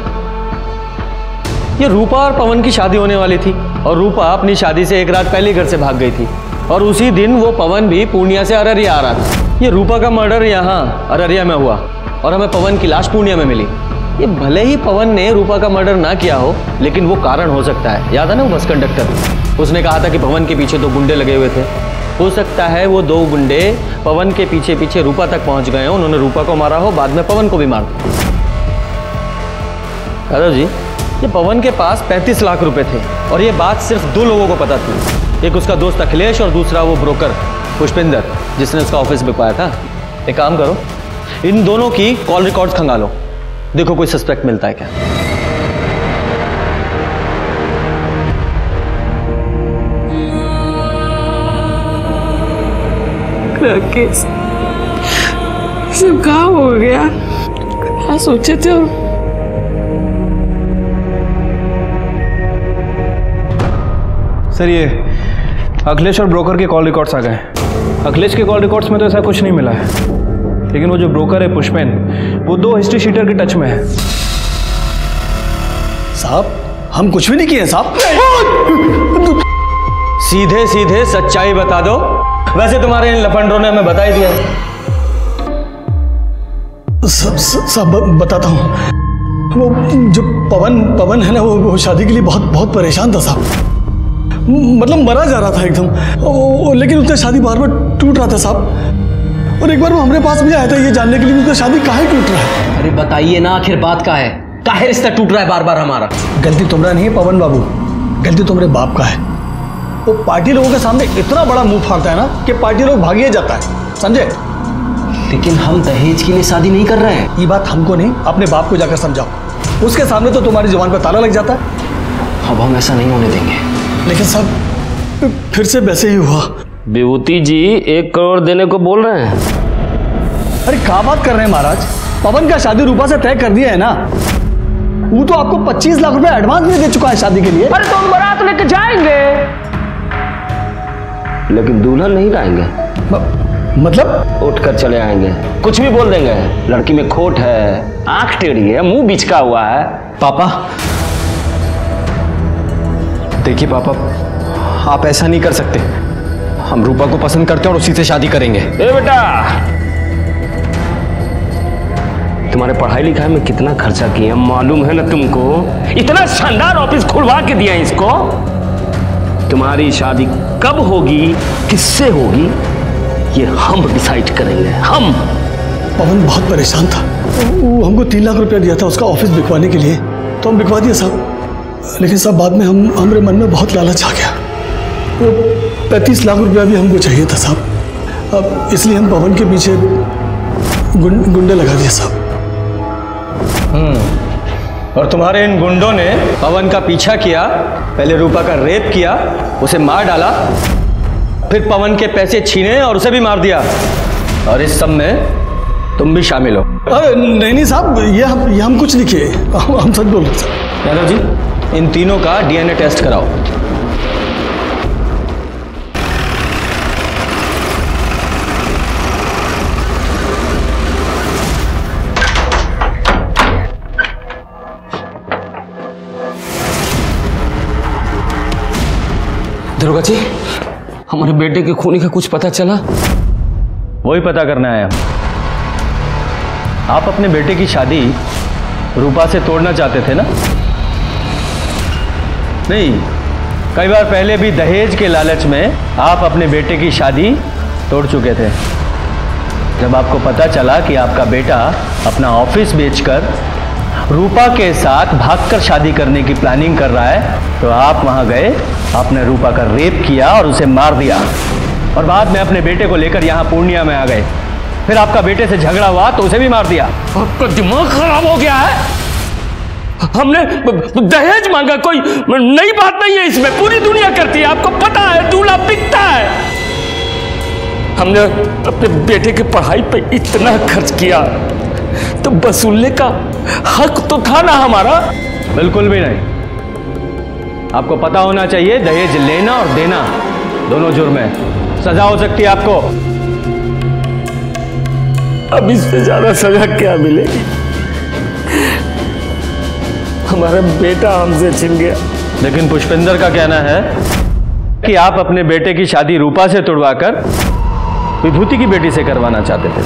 ये रूपा और पवन की शादी होने वाली थी और रूपा अपनी शादी से एक रात पहले घर से भाग गई थी और उसी दिन वो पवन भी पूर्णिया से अररिया आ रहा था। ये रूपा का मर्डर यहाँ अररिया में हुआ और हमें पवन की लाश पूर्णिया में मिली। ये भले ही पवन ने रूपा का मर्डर ना किया हो लेकिन वो कारण हो सकता है। याद है ना वो बस कंडक्टर, उसने कहा था कि पवन के पीछे 2 गुंडे लगे हुए थे। हो सकता है वो 2 गुंडे पवन के पीछे पीछे रूपा तक पहुंच गए हो, उन्होंने रूपा को मारा हो, बाद में पवन को भी मार दिया। यादव जी ये पवन के पास 35 लाख रुपए थे और ये बात सिर्फ 2 लोगों को पता थी, एक उसका दोस्त अखिलेश और दूसरा वो ब्रोकर पुष्पिंदर जिसने उसका ऑफिस बिकवाया था। एक काम करो, इन दोनों की कॉल रिकॉर्ड्स खंगालो, देखो कोई सस्पेक्ट मिलता है क्या। राकेश सब कहाँ हो गया? क्या सोचे थे? सर ये अखिलेश और ब्रोकर के कॉल रिकॉर्ड्स आ गए। अखिलेश के कॉल रिकॉर्ड्स में तो ऐसा कुछ नहीं मिला है, लेकिन वो जो ब्रोकर है पुष्पेन, वो 2 हिस्ट्री शीटर के टच में है। साहब हम कुछ भी नहीं किए साहब। सीधे सीधे सच्चाई बता दो। वैसे तुम्हारे इन लफंडरों ने हमें बता ही दिया। सब बताता हूँ। वो जो पवन है ना, वो शादी के लिए बहुत परेशान था साहब। मतलब मरा जा रहा था एकदम, लेकिन उसका शादी बार बार टूट रहा था साहब। और एक बार वो हमारे पास भी आया था ये जानने के लिए उसका शादी काहे टूट रहा है। अरे बताइए ना आखिर बात का है, काहे रिश्ता टूट रहा है बार बार हमारा? गलती तुम्हारा नहीं है पवन बाबू, गलती तुम्हारे बाप का है। वो पार्टी लोगों के सामने इतना बड़ा मुंह फाड़ता है ना कि पार्टी लोग भागिए जाता है, समझे? लेकिन हम दहेज के लिए शादी नहीं कर रहे हैं। ये बात हमको नहीं, अपने बाप को जाकर समझाओ। उसके सामने तो तुम्हारी जुबान पर ताला लग जाता है। अब हम ऐसा नहीं होने देंगे। लेकिन सब फिर से वैसे ही हुआ। विभूति जी 1 करोड़ देने को बोल रहे हैं। अरे क्या बात कर रहे हैं महाराज, पवन का शादी रूपा से तय कर दिया है ना। वो तो आपको 25 लाख रुपए एडवांस भी दे चुका है शादी के लिए। अरे तो हम बारात लेके जाएंगे, लेकिन दुल्हन नहीं लाएंगे। मतलब उठकर चले आएंगे, कुछ भी बोल देंगे। लड़की में खोट है, आंख टेढ़ी है, मुंह बिचका हुआ है। पापा देखिए पापा, आप ऐसा नहीं कर सकते। हम रूपा को पसंद करते हैं और उसी से शादी करेंगे। ए बेटा, तुम्हारे पढ़ाई लिखाई में कितना खर्चा किया मालूम है ना तुमको? इतना शानदार ऑफिस खुलवा के दिया इसको। तुम्हारी शादी कब होगी, किससे होगी, ये हम डिसाइड करेंगे। हम। पवन बहुत परेशान था, वो हमको 3 लाख रुपया दिया था उसका ऑफिस बिकवाने के लिए, तो हम बिकवा दिए साहब। लेकिन साहब बाद में हमारे मन में बहुत लालच आ गया। वो 35 लाख रुपया भी हमको चाहिए था साहब। अब इसलिए हम पवन के पीछे गुंडे लगा दिए साहब। और तुम्हारे इन गुंडों ने पवन का पीछा किया, पहले रूपा का रेप किया, उसे मार डाला, फिर पवन के पैसे छीने और उसे भी मार दिया। और इस सब में तुम भी शामिल हो। अरे नहीं साहब, ये हम कुछ नहीं किए, हम सच बोल रहे साहब। यादव जी, इन तीनों का डीएनए टेस्ट कराओ। दरोगा जी, हमारे बेटे के खूनी का कुछ पता चला? वही पता करना है। आप अपने बेटे की शादी रूपा से तोड़ना चाहते थे ना? नहीं, कई बार पहले भी दहेज के लालच में आप अपने बेटे की शादी तोड़ चुके थे। जब आपको पता चला कि आपका बेटा अपना ऑफिस बेचकर रूपा के साथ भागकर शादी करने की प्लानिंग कर रहा है, तो आप वहां गए, आपने रूपा का रेप किया और उसे मार दिया, और बाद में अपने बेटे को लेकर यहाँ पूर्णिया में आ गए। फिर आपका बेटे से झगड़ा हुआ तो उसे भी मार दिया। आपका दिमाग खराब हो गया है? हमने दहेज मांगा, कोई नई बात नहीं है इसमें, पूरी दुनिया करती है, आपको पता है, दूल्हा बिकता है। हमने अपने बेटे की पढ़ाई पे इतना खर्च किया, तो वसूलने का हक तो था ना हमारा? बिल्कुल भी नहीं। आपको पता होना चाहिए, दहेज लेना और देना दोनों जुर्म है, सजा हो सकती है आपको। अब इससे ज्यादा सजा क्या मिलेगी? हमारा बेटा हमसे छिन गया। लेकिन पुष्पेंद्र का कहना है कि आप अपने बेटे की शादी रूपा से तुड़वाकर विभूति की बेटी से करवाना चाहते थे।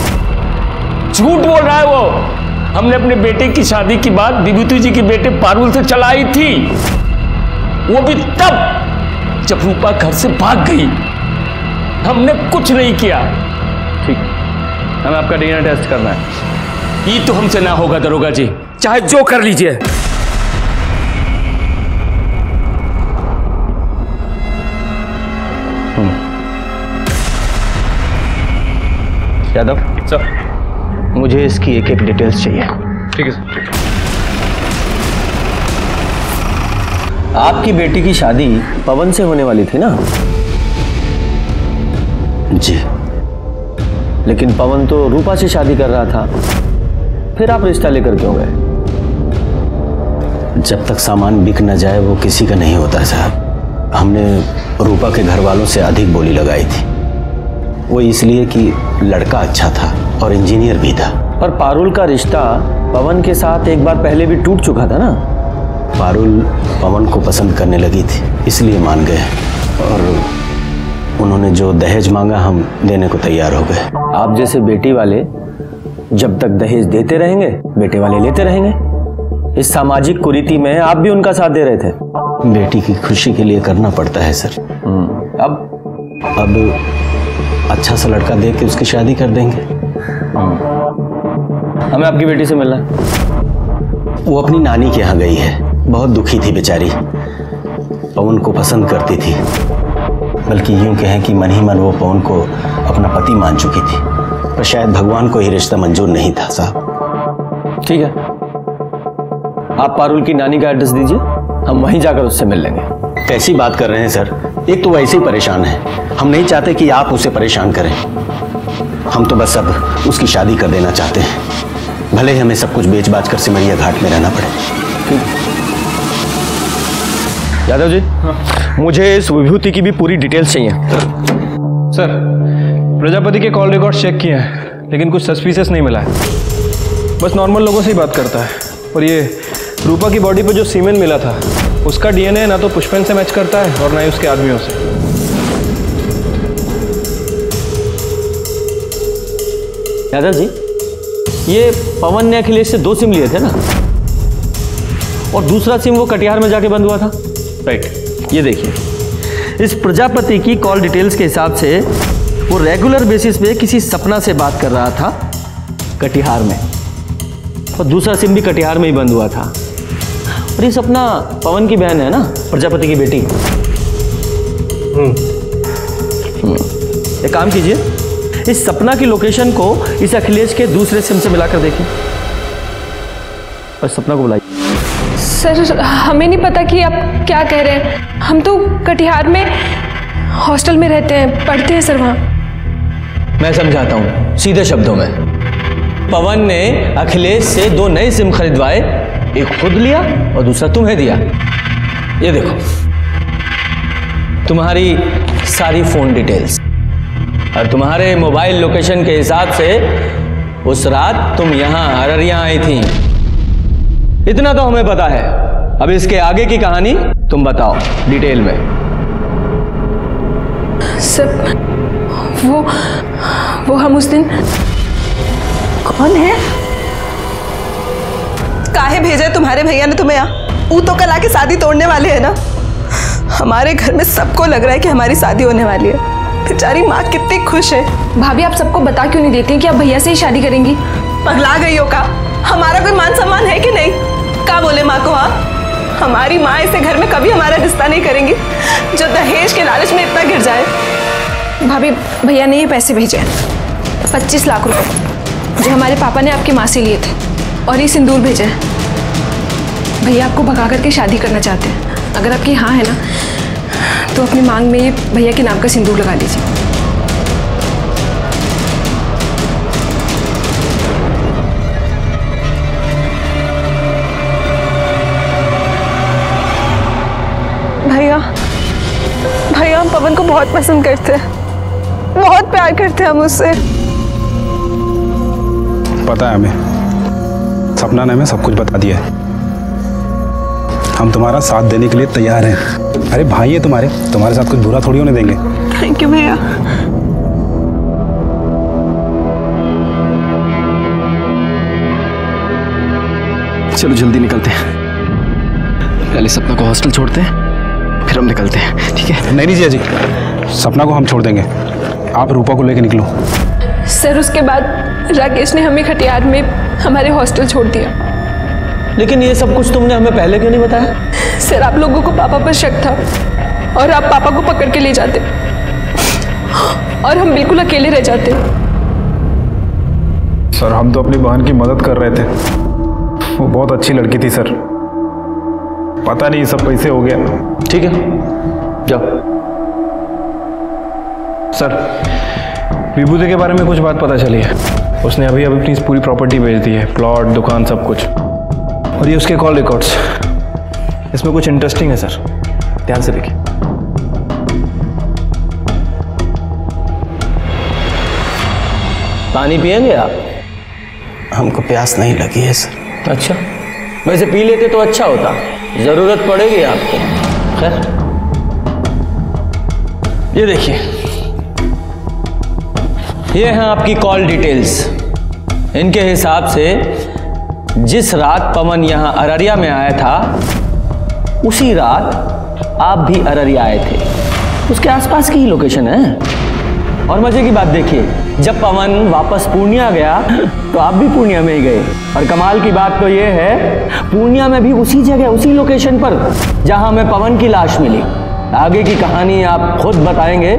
झूठ बोल रहा है वो। हमने अपने बेटे की शादी की बात विभूति जी के बेटे पारुल से चलाई थी, वो भी तब जब रूपा घर से भाग गई। हमने कुछ नहीं किया। ठीक, हमें आपका डीएनए टेस्ट करना है। ये तो हमसे ना होगा दरोगा जी, चाहे जो कर लीजिए। यादव सर, मुझे इसकी एक एक डिटेल्स चाहिए। ठीक है सर। आपकी बेटी की शादी पवन से होने वाली थी ना? जी। लेकिन पवन तो रूपा से शादी कर रहा था, फिर आप रिश्ता लेकर क्यों गए? जब तक सामान बिक न जाए वो किसी का नहीं होता साहब। हमने रूपा के घर वालों से अधिक बोली लगाई थी, वो इसलिए कि लड़का अच्छा था और इंजीनियर भी था। पर पारुल का रिश्ता पवन के साथ एक बार पहले भी टूट चुका था ना? पारुल पवन को पसंद करने लगी थी, इसलिए मान गए, और उन्होंने जो दहेज मांगा हम देने को तैयार हो गए। आप जैसे बेटी वाले जब तक दहेज देते रहेंगे, बेटे वाले लेते रहेंगे। इस सामाजिक कुरीति में आप भी उनका साथ दे रहे थे। बेटी की खुशी के लिए करना पड़ता है सर। अब अच्छा सा लड़का देख के उसकी शादी कर देंगे। हमें आपकी बेटी से मिलना है। वो अपनी नानी के यहाँ गई है, बहुत दुखी थी बेचारी, पवन को पसंद करती थी, बल्कि यूं कहें कि मन ही मन वो पवन को अपना पति मान चुकी थी, पर शायद भगवान को ही रिश्ता मंजूर नहीं था साहब। ठीक है, आप पारुल की नानी का एड्रेस दीजिए, हम वहीं जाकर उससे मिल लेंगे। कैसी बात कर रहे हैं सर? एक तो वैसे ही परेशान है, हम नहीं चाहते कि आप उसे परेशान करें। हम तो बस अब उसकी शादी कर देना चाहते हैं, भले ही हमें सब कुछ बेच बाच कर सिमरिया घाट में रहना पड़े। यादव जी, मुझे इस विभूति की भी पूरी डिटेल्स चाहिए। सर, प्रजापति के कॉल रिकॉर्ड चेक किए हैं, लेकिन कुछ सस्पिशियस नहीं मिला है। बस नॉर्मल लोगों से ही बात करता है। और ये रूपा की बॉडी पर जो सीमेंट मिला था, उसका डीएनए ना तो पुष्पेन से मैच करता है और ना ही उसके आदमियों से। यादव जी, ये पवन ने अखिलेश से 2 सिम लिए थे ना, और दूसरा सिम वो कटिहार में जाके बंद हुआ था। राइट, ये देखिए, इस प्रजापति की कॉल डिटेल्स के हिसाब से वो रेगुलर बेसिस पे किसी सपना से बात कर रहा था कटिहार में, और दूसरा सिम भी कटिहार में ही बंद हुआ था। और ये सपना पवन की बहन है ना, प्रजापति की बेटी। एक काम कीजिए, इस सपना की लोकेशन को इस अखिलेश के दूसरे सिम से मिलाकर देखिए और सपना को बुलाइए। सर, हमें नहीं पता कि आप क्या कह रहे हैं। हम तो कटिहार में हॉस्टल में रहते हैं, पढ़ते हैं सर वहाँ। मैं समझाता हूँ सीधे शब्दों में। पवन ने अखिलेश से 2 नए सिम खरीदवाए, एक खुद लिया और दूसरा तुम्हें दिया। ये देखो, तुम्हारी सारी फोन डिटेल्स और तुम्हारे मोबाइल लोकेशन के हिसाब से उस रात तुम यहाँ अररिया आई थी। इतना तो हमें पता है। अब इसके आगे की कहानी तुम बताओ डिटेल में। सर, वो हम उस दिन। कौन है? काहे भेजा है तुम्हारे भैया ने तुम्हें यहाँ? वो तो कल आके शादी तोड़ने वाले हैं ना। हमारे घर में सबको लग रहा है कि हमारी शादी होने वाली है। बेचारी माँ कितनी खुश है। भाभी, आप सबको बता क्यों नहीं देती कि आप भैया से ही शादी करेंगी? पगला गई हो का? हमारा कोई मान सम्मान है कि नहीं? क्या बोले माँ को? हाँ, हमारी माँ ऐसे घर में कभी हमारा रिश्ता नहीं करेंगी जो दहेज के लालच में इतना गिर जाए। भाभी, भैया ने ये पैसे भेजे हैं, 25 लाख रुपए, जो हमारे पापा ने आपकी माँ से लिए थे, और ये सिंदूर भेजा है। भैया आपको भगा करके शादी करना चाहते हैं। अगर आपकी हाँ है ना, तो अपनी मांग में ये भैया के नाम का सिंदूर लगा लीजिए। भैया, भैया हम पवन को बहुत पसंद करते हैं, बहुत प्यार करते हैं हम उससे। पता है हमें, सपना ने हमें सब कुछ बता दिया है। हम तुम्हारा साथ देने के लिए तैयार हैं। अरे भाई है तुम्हारे साथ कुछ बुरा थोड़ी होने देंगे। थैंक यू भैया। चलो जल्दी निकलते हैं। पहले सपना को हॉस्टल छोड़ते हैं, फिर हम निकलते हैं, ठीक है? नहीं जिया जी, सपना को हम छोड़ देंगे, आप रूपा को लेके निकलो। सर, उसके बाद राकेश ने हमें खटियार में हमारे हॉस्टल छोड़ दिया। लेकिन ये सब कुछ तुमने हमें पहले क्यों नहीं बताया? सर, आप लोगों को पापा पर शक था और आप पापा को पकड़ के ले जाते और हम बिल्कुल अकेले रह जाते। सर, हम तो अपनी बहन की मदद कर रहे थे। वो बहुत अच्छी लड़की थी सर, पता नहीं सब कैसे हो गया। ठीक है, जाओ। सर, विभूति के बारे में कुछ बात पता चली है। उसने अभी अपनी पूरी प्रॉपर्टी बेच दी है, प्लॉट, दुकान, सब कुछ। और ये उसके कॉल रिकॉर्ड्स, इसमें कुछ इंटरेस्टिंग है सर, ध्यान से देखिए। पानी पिएंगे आप? हमको प्यास नहीं लगी है सर। अच्छा, वैसे पी लेते तो अच्छा होता, जरूरत पड़ेगी आपको। खैर, ये देखिए, ये हैं आपकी कॉल डिटेल्स। इनके हिसाब से जिस रात पवन यहाँ अररिया में आया था, उसी रात आप भी अररिया आए थे। उसके आसपास की ही लोकेशन है। और मजे की बात देखिए, जब पवन वापस पूर्णिया गया तो आप भी पूर्णिया में ही गए। और कमाल की बात तो ये है, पूर्णिया में भी उसी जगह, उसी लोकेशन पर जहां हमें पवन की लाश मिली। आगे की कहानी आप खुद बताएंगे,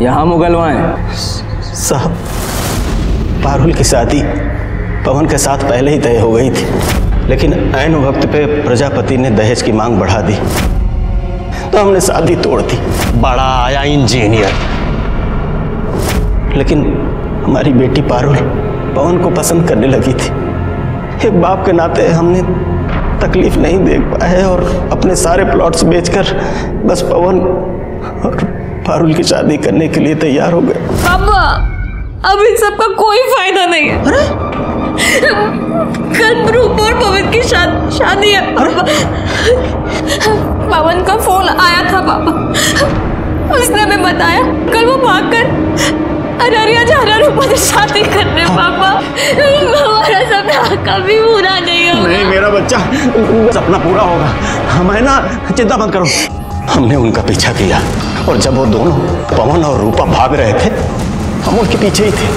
यहां मुगलवाएं। साहब, पारुल की शादी पवन के साथ पहले ही तय हो गई थी, लेकिन ऐन वक्त पे प्रजापति ने दहेज की मांग बढ़ा दी तो हमने शादी तोड़ दी। बड़ा आया इंजीनियर, लेकिन हमारी बेटी पारुल पवन को पसंद करने लगी थी। एक बाप के नाते हमने तकलीफ नहीं देख पाए और अपने सारे प्लॉट्स बेचकर बस पवन और पारुल की शादी करने के लिए तैयार हो गए। पापा, अब इन सब का कोई फायदा नहीं है। अरे? कल रूपा और पवन की शादी है पापा। पवन का फोन आया था पापा, उसने हमें बताया कल वो भागकर अररिया जा रहा रूपा से शादी करने। पापा, हमारा सपना कभी पूरा नहीं होगा। नहीं मेरा बच्चा, सपना पूरा होगा। हमें ना चिंता मत करो। हमने उनका पीछा किया और जब वो दोनों पवन और रूपा भाग रहे थे हम उनके पीछे ही थे।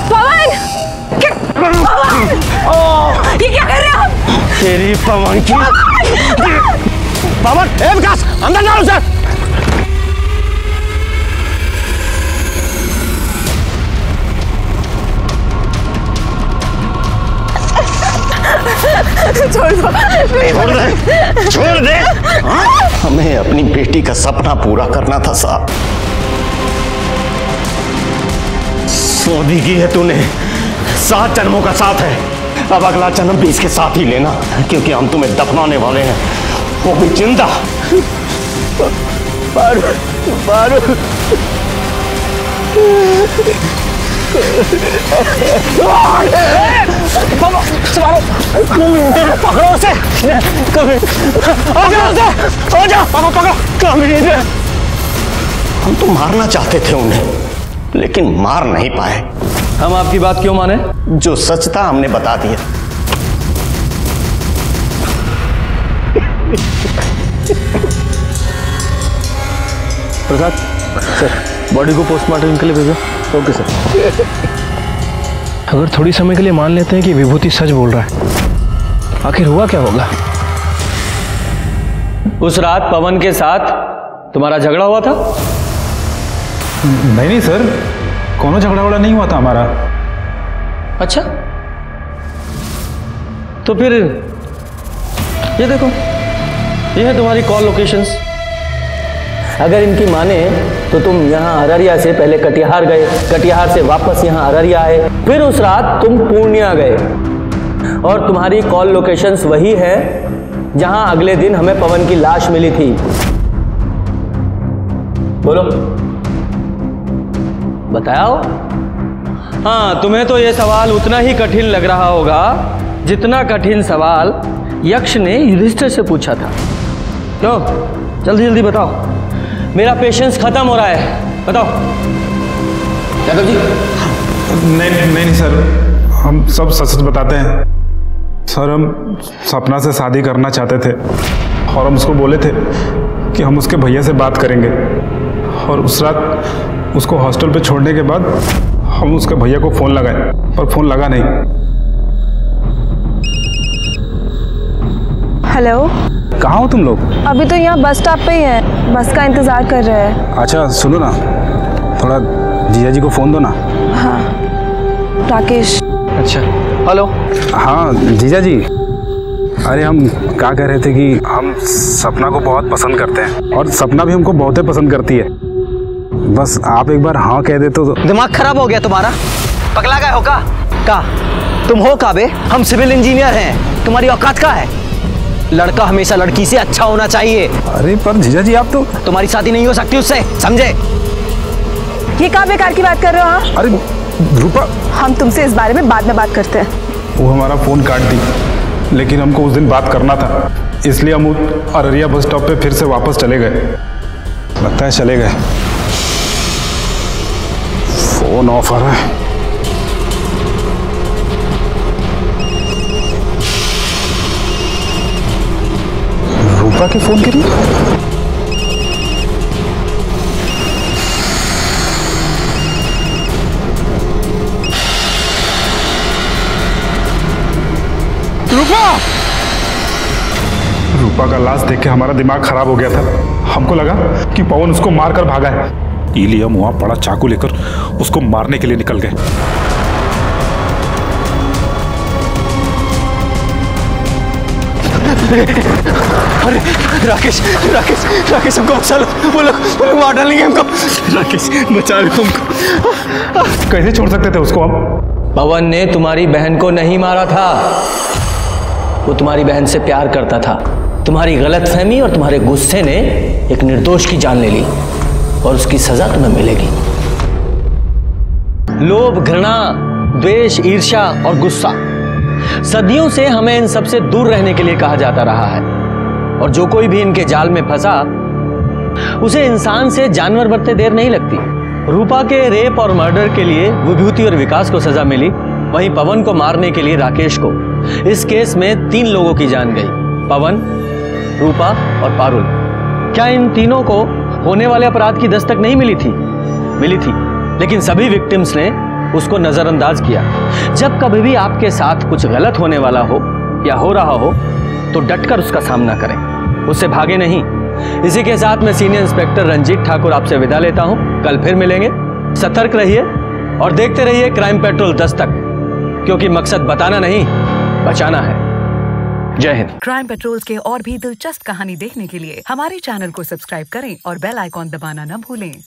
पवन! ये क्या कर रहे हो? तेरी पवन की पवन, ए विकास अंदर डालो सर। छोड़ दो। छोड़ दे, छोड़ दे। हमें अपनी बेटी का सपना पूरा करना था साहब। शादी की है तूने, 7 जन्मों का साथ है। अब अगला जन्म भी इसके साथ ही लेना, क्योंकि हम तुम्हें दफनाने वाले हैं, वो भी जिंदा। पारू, पारू। पकड़ो उसे, हम तो मारना चाहते थे उन्हें, लेकिन मार नहीं पाए। हम आपकी बात क्यों माने? जो सच था हमने बता दिया। प्रसाद सर, बॉडी को पोस्टमार्टम के लिए भेजो। Okay sir. अगर थोड़ी समय के लिए मान लेते हैं कि विभूति सच बोल रहा है, आखिर हुआ क्या होगा? उस रात पवन के साथ तुम्हारा झगड़ा हुआ था? नहीं सर, कोनो झगड़ा वगड़ा नहीं हुआ था हमारा। अच्छा, तो फिर ये देखो, ये है तुम्हारी कॉल लोकेशंस। अगर इनकी माने तो तुम यहाँ अररिया से पहले कटिहार गए, कटिहार से वापस यहाँ अररिया आए, फिर उस रात तुम पूर्णिया गए, और तुम्हारी कॉल लोकेशंस वही है जहां अगले दिन हमें पवन की लाश मिली थी। बोलो, बताओ। हाँ, तुम्हें तो यह सवाल उतना ही कठिन लग रहा होगा जितना कठिन सवाल यक्ष ने युधिष्ठिर से पूछा था। लो, जल्दी जल्दी बताओ, मेरा पेशेंस खत्म हो रहा है। बताओ। यादव जी। नहीं सर, हम सब सच सच बताते हैं सर। हम सपना से शादी करना चाहते थे और हम उसको बोले थे कि हम उसके भैया से बात करेंगे, और उस रात उसको हॉस्टल पे छोड़ने के बाद हम उसके भैया को फ़ोन लगाए, पर फ़ोन लगा नहीं। हेलो, कहाँ हो तुम लोग? अभी तो यहाँ बस स्टॉप पे ही है, बस का इंतजार कर रहे हैं। अच्छा सुनो ना, थोड़ा जीजा जी को फ़ोन दो ना। हाँ, राकेश। अच्छा, हेलो। हाँ जीजा जी, अरे हम क्या कह रहे थे कि हम सपना को बहुत पसंद करते हैं और सपना भी हमको बहुत पसंद करती है। बस आप एक बार हाँ कह देते तो। दिमाग खराब हो गया तुम्हारा? पगला गए हो का तुम हो का बे? हम सिविल इंजीनियर हैं, तुम्हारी औकात का है? लड़का हमेशा लड़की से अच्छा होना चाहिए। अरे पर जीजा जी, आप तो। तुम्हारी शादी नहीं हो सकती उससे, समझे? ये क्या बेकार की बात कर रहे हो? हाँ, अरे रूपा, हम तुमसे इस बारे में बाद में बात करते हैं। वो हमारा फ़ोन काट दी, लेकिन हमको उस दिन बात करना था, इसलिए हम अररिया बस स्टॉप पे फिर से वापस चले गए। लगता है चले गए। फ़ोन ऑफ आ रहा है। रूपा के फ़ोन के लिए? रूपा का लाश देख के हमारा दिमाग खराब हो गया था। हमको लगा कि पवन उसको मारकर भागा है, इसलिए हम वहां बड़ा चाकू लेकर उसको मारने के लिए निकल गए। अरे राकेश राकेश राकेश हमको बचा लो, वो लोग मार डालेंगे हमको। राकेश बचा लो हमको। कैसे छोड़ सकते थे उसको आप? पवन ने तुम्हारी बहन को नहीं मारा था, वो तुम्हारी बहन से प्यार करता था। तुम्हारी गलतफहमी और तुम्हारे गुस्से ने एक निर्दोष की जान ले ली और उसकी सजा तुम्हें मिलेगी। लोभ, घृणा, द्वेष, ईर्ष्या और गुस्सा सदियों से हमें इन सबसे दूर रहने के लिए कहा जाता रहा है, और जो कोई भी इनके जाल में फंसा उसे इंसान से जानवर बनते देर नहीं लगती। रूपा के रेप और मर्डर के लिए विभूति और विकास को सजा मिली, वहीं पवन को मारने के लिए राकेश को। इस केस में 3 लोगों की जान गई, पवन, रूपा और पारुल। क्या इन तीनों को होने वाले अपराध की दस्तक नहीं मिली थी? मिली थी, लेकिन सभी विक्टिम्स ने उसको नजरअंदाज किया। जब कभी भी आपके साथ कुछ गलत होने वाला हो या हो रहा हो तो डटकर उसका सामना करें, उससे भागे नहीं। इसी के साथ मैं सीनियर इंस्पेक्टर रंजीत ठाकुर आपसे विदा लेता हूं। कल फिर मिलेंगे। सतर्क रहिए और देखते रहिए क्राइम पेट्रोल दस्तक, क्योंकि मकसद बताना नहीं, बचाना है। जय हिंद। क्राइम पेट्रोल के और भी दिलचस्प कहानी देखने के लिए हमारे चैनल को सब्सक्राइब करें और बेल आइकॉन दबाना न भूलें।